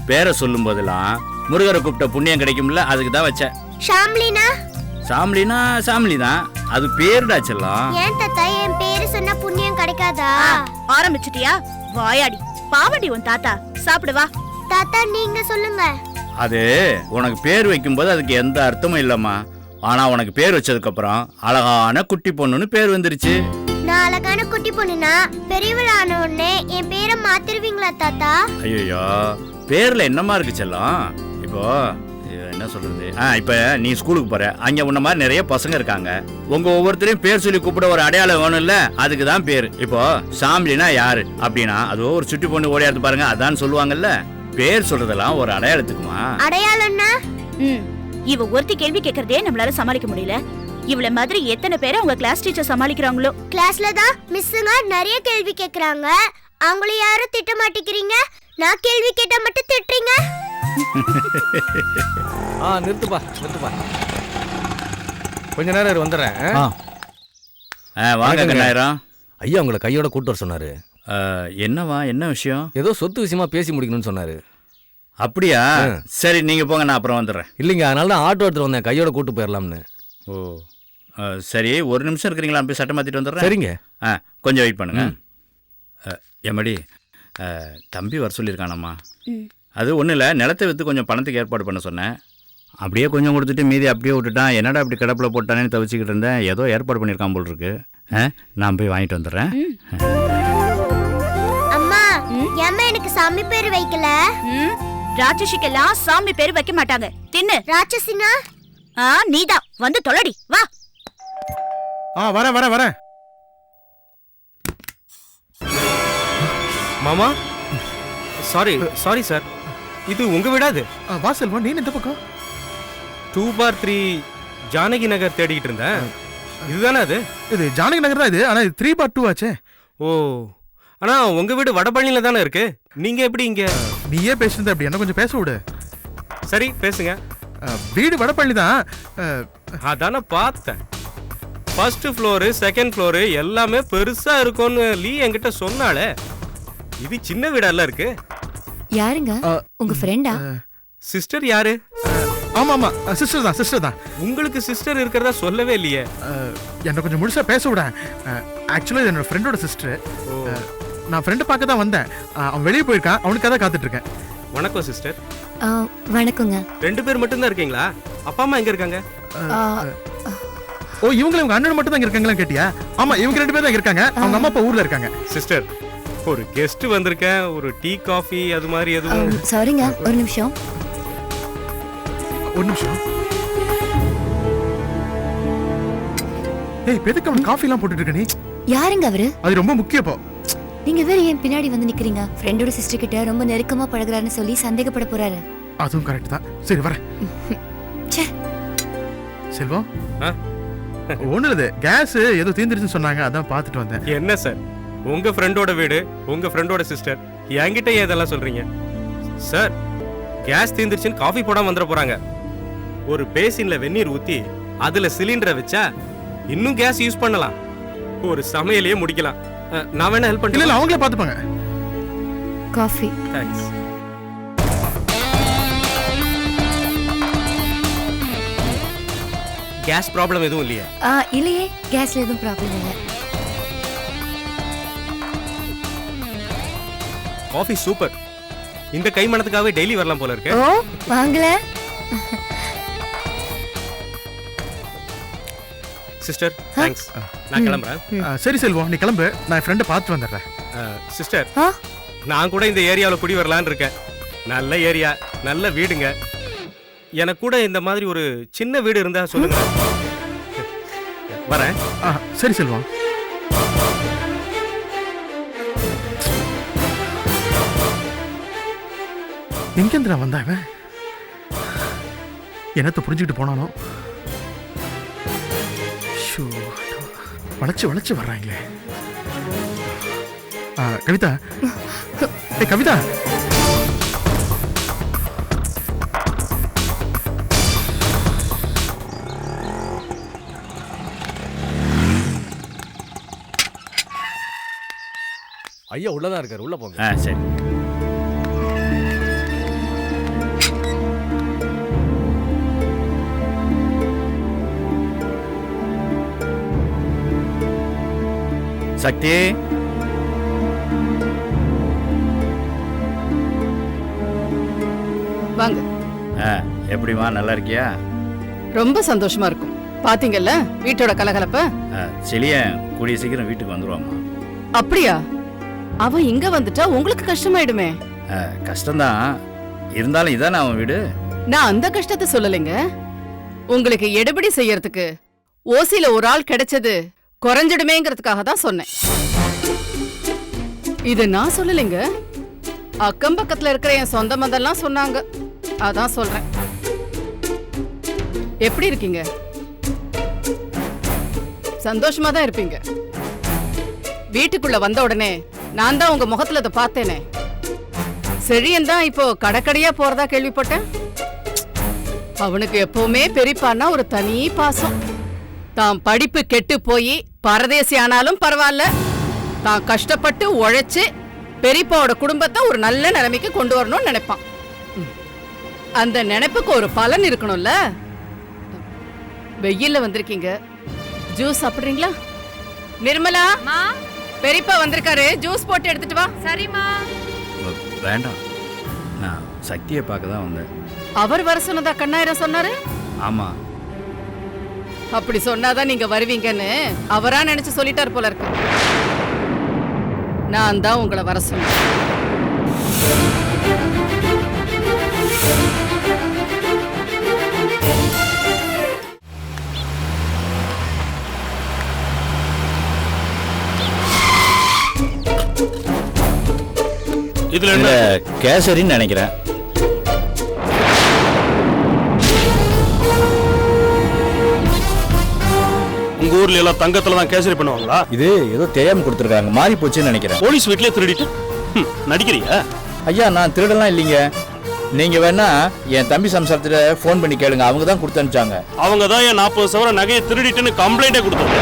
பேரை சொல்லும் போதெல்லாம் முருகரை கூப்பிட்ட புண்ணியம் கிடைக்கும்ல, அதுக்கு தான் வச்சேன். ஷாம்லினா? சாம்லினா சாம்லி தான், அது பேருடா செல்லம். ஏன் தாத்தா என் பேரு சொன்னா புண்ணியம் கிடைக்காதா? ஆரம்பிச்சிட்டியா? வாயாடி பாவடி உன் தாத்தா. சாப்பிடுவா. தாத்தா நீங்க சொல்லுங்க. அது உனக்கு பேர் வைக்கும்போது அதுக்கு எந்த அர்த்தமும் இல்லம்மா. ஆனா உனக்கு பேர் வச்சதுக்கு அப்புறம் அழகான குட்டி பொண்ணுன்னு பேர் வந்துருச்சு. நான் அழகான குட்டி பொண்ணுனா பெரியவள் ஆன உடனே என் பேரை மாத்திருவீங்களா தாத்தா? ஐயோ, பேர்ல என்னமா இருக்கு செல்லம்? இப்போ என்ன சொல்றது, இப்ப நீ ஸ்கூலுக்கு போற, அங்க உன்ன மாதிரி நிறைய பசங்க இருக்காங்க. உங்க ஒவ்வொருத்தரையும் பேர் சொல்லி கூப்பிட ஒரு அடையாளம் வேணும்ல, அதுக்கு தான் பேரு. இப்போ சாம்லினா யாரு அப்படின்னா அதோ ஒரு சுட்டி பொண்ணு ஓடியாந்து பாருங்க, அதான் சொல்லுவாங்கல்ல. பேர் சொல்றதெல்லாம் ஒரு அடையாளத்துக்குமா? அடையாளம்னா? இவ ஒருத்தி கேள்வி கேக்குறதே நம்மளால சமாளிக்க முடியல. இவள மாதிரி எத்தனை பேரை உங்க கிளாஸ் டீச்சர் சமாளிக்கிறாங்களோ? கிளாஸ்ல தான் மிஸ்ஸுங்க நிறைய கேள்வி கேக்குறாங்க. அவங்கள யாரும் திட்ட மாட்டேங்கிறீங்க, நான் கேள்வி கேட்டா மட்டும் திட்டுறீங்க. நிறுத்துப்பா. கொஞ்ச நேரம் வந்துடுறேன். வாங்க கண்ணாயிரம். ஐயா உங்களை கையோட கூட்டு வர சொன்னாரு. என்னவா, என்ன விஷயம்? ஏதோ சொத்து விஷயமா பேசி முடிக்கணும்னு சொன்னாரு. அப்படியா? சரி நீங்க போங்க, நான் அப்புறம் வந்துடுறேன். இல்லைங்க, அதனால தான் ஆட்டோ எடுத்துட்டு வந்தேன், கையோட கூட்டு போயிடலாம்னு. ஓ சரி, ஒரு நிமிஷம் இருக்கிறீங்களா? போய் சட்டை மாற்றிட்டு வந்துடுறேன். சரிங்க. கொஞ்சம் வெயிட் பண்ணுங்க. எம்மடி தம்பி வர சொல்லியிருக்கானம்மா. அது ஒன்றும் இல்லை, நிலத்தை விற்று கொஞ்சம் பணத்துக்கு ஏற்பாடு பண்ண சொன்னேன். அப்படியே கொஞ்சம் கொடுத்துட்டு மீதி அப்படியே விட்டுட்டான். என்னடா அப்படி கிடப்பில் போட்டானேன்னு தவிச்சிக்கிட்டு இருந்தேன். ஏதோ ஏற்பாடு பண்ணியிருக்கான் போல் இருக்கு. நான் போய் வாங்கிட்டு வந்துடுறேன். அம்மா, ஏம்மா எனக்கு சாமி பேர் வைக்கல? ராட்சசிக்கெல்லாம் சாமி பேர் வைக்க மாட்டாங்க. தின்னு. ராட்சசினா? நீதான் வந்து தொலைடி. வா. வரேன். மாமா, சாரி சார், இது உங்க விடாது. வா செல்வா, நீ இந்த பக்கம். 2/3 ஜானகி நகர் தேடிக்கிட்டு இருந்தேன். இதுதானே அது? இது ஜானகி நகர் தான் இது, ஆனா இது 3/2 ஆச்சே. ஓ, ஆனா உங்க வீடு வடபழனியில தானே இருக்கு. நீங்க எப்படி இங்க? நீயே பேசுறது அப்படி, என்ன கொஞ்சம் பேச விடு. சரி பேசுங்க. வீடு வடபழனி தான். அதானே பார்த்தேன். ஃபர்ஸ்ட் ஃப்ளோரு, செகண்ட் ஃப்ளோரு எல்லாமே பெருசா இருக்கும்னு லீ என்கிட்ட சொன்னாலே. இது சின்ன வீடெல்லாம் இருக்கு. யாருங்க? உங்க ஃப்ரெண்டா? சிஸ்டர் யாரு? ஆமா, சிஸ்டர் தான். உங்களுக்கு சிஸ்டர் இருக்கிறதா சொல்லவே இல்லையே. என்ன கொஞ்சம் முழுசா பேச விட. ஆக்சுவலா இது என்னோட ஃப்ரெண்டோட சிஸ்டர். நான் ஃப்ரெண்டை பார்க்க தான் வந்தேன். அவன் வெளியே போயிருக்கான், அவனுக்காக தான் காத்துட்டு இருக்கேன். வணக்கம் சிஸ்டர். வணக்கங்க. 2 பேர் மட்டும் தான் இருக்கீங்களா? அப்பா அம்மா எங்க இருக்காங்க? ஓ, இவங்க அண்ணன் மட்டும் தான் இருக்காங்களா கேட்டியா? ஆமா, இவங்க 2 பேர் தான் இருக்காங்க. அவங்க அம்மா அப்பா ஊர்ல இருக்காங்க. சிஸ்டர், ஒரு கெஸ்ட் வந்திருக்கேன். ஒரு டீ காஃபி அது மாதிரி எதுவும்? சாரிங்க, ஒரு நிமிஷம். ஏய், எதுக்கு அவன் காஃபி எல்லாம் போட்டுட்டு இருக்க நீ? யாருங்க அவரு? அது ரொம்ப முக்கியம். நீங்க வேற ஏன் பின்னாடி வந்து நிக்கிறீங்க? ஃப்ரெண்டோட சிஸ்டர் கிட்ட ரொம்ப நெருக்கமா பழகுறாருன்னு சொல்லி சந்தேகப்பட போறாரு. அதுவும் கரெக்ட் தான். சரி வரேன். செல்வம், ஒண்ணு இல்ல, கேஸ் ஏதோ தீந்துருச்சுன்னு சொன்னாங்க, அதான் பார்த்துட்டு வந்தேன். என்ன சார், உங்க ஃப்ரெண்டோட வீடு, உங்க ஃப்ரெண்டோட சிஸ்டர், என்கிட்ட ஏன் இதெல்லாம் சொல்றீங்க? சார், கேஸ் தீந்துருச்சுன்னு காஃபி போடாம வந்துட போறாங்க. ஒரு பேசின்ல வெந்நீர் ஊத்தி அதுல சிலிண்டரை வச்சா இன்னும் கேஸ் யூஸ் பண்ணலாம். ஒரு சமையலையே முடிக்கலாம். நான் வேணா ஹெல்ப் பண்ணல. இல்ல, அவங்களே பாத்துப்பாங்க. காஃபி. தேங்க்ஸ். கேஸ் ப்ராப்ளம் எதுவும் இல்லையா? இல்லையே, கேஸ்ல எதுவும் ப்ராப்ளம் இல்ல. Coffee super. இந்த கைமணத்துக்காகவே டெய்லி வரலாம் போல இருக்கு. ஓ, வாங்கல. Sister, thanks. நான் கிளம்புறேன். சரி செல்வம், நீ கிளம்பு. நான் ஃப்ரெண்டை பார்த்து வந்துடுறேன். சிஸ்டர், நான் கூட இந்த ஏரியாவில் குடி வரலான்னு இருக்கேன். நல்ல ஏரியா, நல்ல வீடுங்க. எனக்கு கூட இந்த மாதிரி ஒரு சின்ன வீடு இருந்தா சொல்லுங்க. வரேன். சரி செல்வம். எங்கேந்திரா வந்தாங்க? என்னத்தை புரிஞ்சுக்கிட்டு போனானோ? வளைச்சு வர்றாங்களே. கவிதா, கவிதா, ஐயா உள்ளதான் இருக்காரு, உள்ள போங்க. சரி. சக்தி, வாங்க. எப்படிமா, நல்லா இருக்கியா? ரொம்ப சந்தோஷமா இருக்கும். பாத்தீங்கல்ல வீட்டோட கலகலப்ப. செலிய கூடிய சீக்கிரம் வீட்டுக்கு வந்துருவாமா. அப்படியா? அவ இங்க வந்துட்டா உங்களுக்கு கஷ்டமாயிடுமே. கஷ்டம்தான், இருந்தாலும் இதானே அவன் வீடு. நான் அந்த கஷ்டத்தை சொல்லலைங்க. உங்களுக்கு எடுபடி செய்யறதுக்கு ஓசில ஒரு ஆள் கிடைச்சது குறைஞ்சிடுமேங்கிறதுக்காக தான் சொன்னேன். இது நான் சொல்லலைங்க, அக்கம் பக்கத்துல இருக்கிற என் சொந்த மந்தெல்லாம் சொன்னாங்க. அதான் சொல்றேன். எப்படி இருக்கீங்க? சந்தோஷமா தான் இருப்பீங்க. வீட்டுக்குள்ள வந்த உடனே நான் தான் உங்க முகத்துல அதை பார்த்தேனே. செழியன் தான் இப்போ கடக்கடையா போறதா கேள்விப்பட்டேன். அவனுக்கு எப்பவுமே பெரியப்பான்னா ஒரு தனி பாசம். தான் படிப்பு கெட்டு போய் பரதேசி ஆனாலும் பரவாயில்ல, தான் கஷ்டப்பட்டு உழைச்சு பெரியப்பாவோட குடும்பத்தை ஒரு நல்ல நிலைமைக்கு கொண்டு வரணும்னு நினைப்பான். அந்த நினைப்புக்கு ஒரு பலன் இருக்கணும்ல. வெயில்ல வந்திருக்கீங்க, ஜூஸ் சாப்பிடுறீங்களா? நிர்மலா, பெரியப்பா வந்திருக்காரு, ஜூஸ் போட்டு எடுத்துட்டு வா. சரிம்மா. வேண்டாம், நான் சக்தியை பார்க்க தான் வந்தேன். அவர் வர சொன்னதா கண்ணாயிரம் சொன்னாரு? ஆமா. அப்படி சொன்னாதான் நீங்க வருவீங்கன்னு அவரா நினைச்சு சொல்லிட்டார் போல இருக்கு. நான் தான் உங்களை வர சொன்னேன். இதுல என்ன கேசரின்னு நினைக்கிறேன். உங்க ஊர்ல எல்லாம் தங்கத்துல தான் கேசரி பண்ணுவாங்களா? இது ஏதோ தெரியாம கொடுத்துருக்காங்க, மாறி போச்சுன்னு நினைக்கிறேன். போலீஸ் வீட்லயே திருடிட்டு நடிக்கிறியா? ஐயா, நான் திருடலாம் இல்லைங்க. நீங்க வேணா என் தம்பி சம்சாரத்துல போன் பண்ணி கேளுங்க, அவங்க தான் கொடுத்து அனுப்பிச்சாங்க. அவங்க தான் என் 40 சவர நகையை திருடிட்டுன்னு கம்ப்ளைண்டே கொடுத்தாங்க.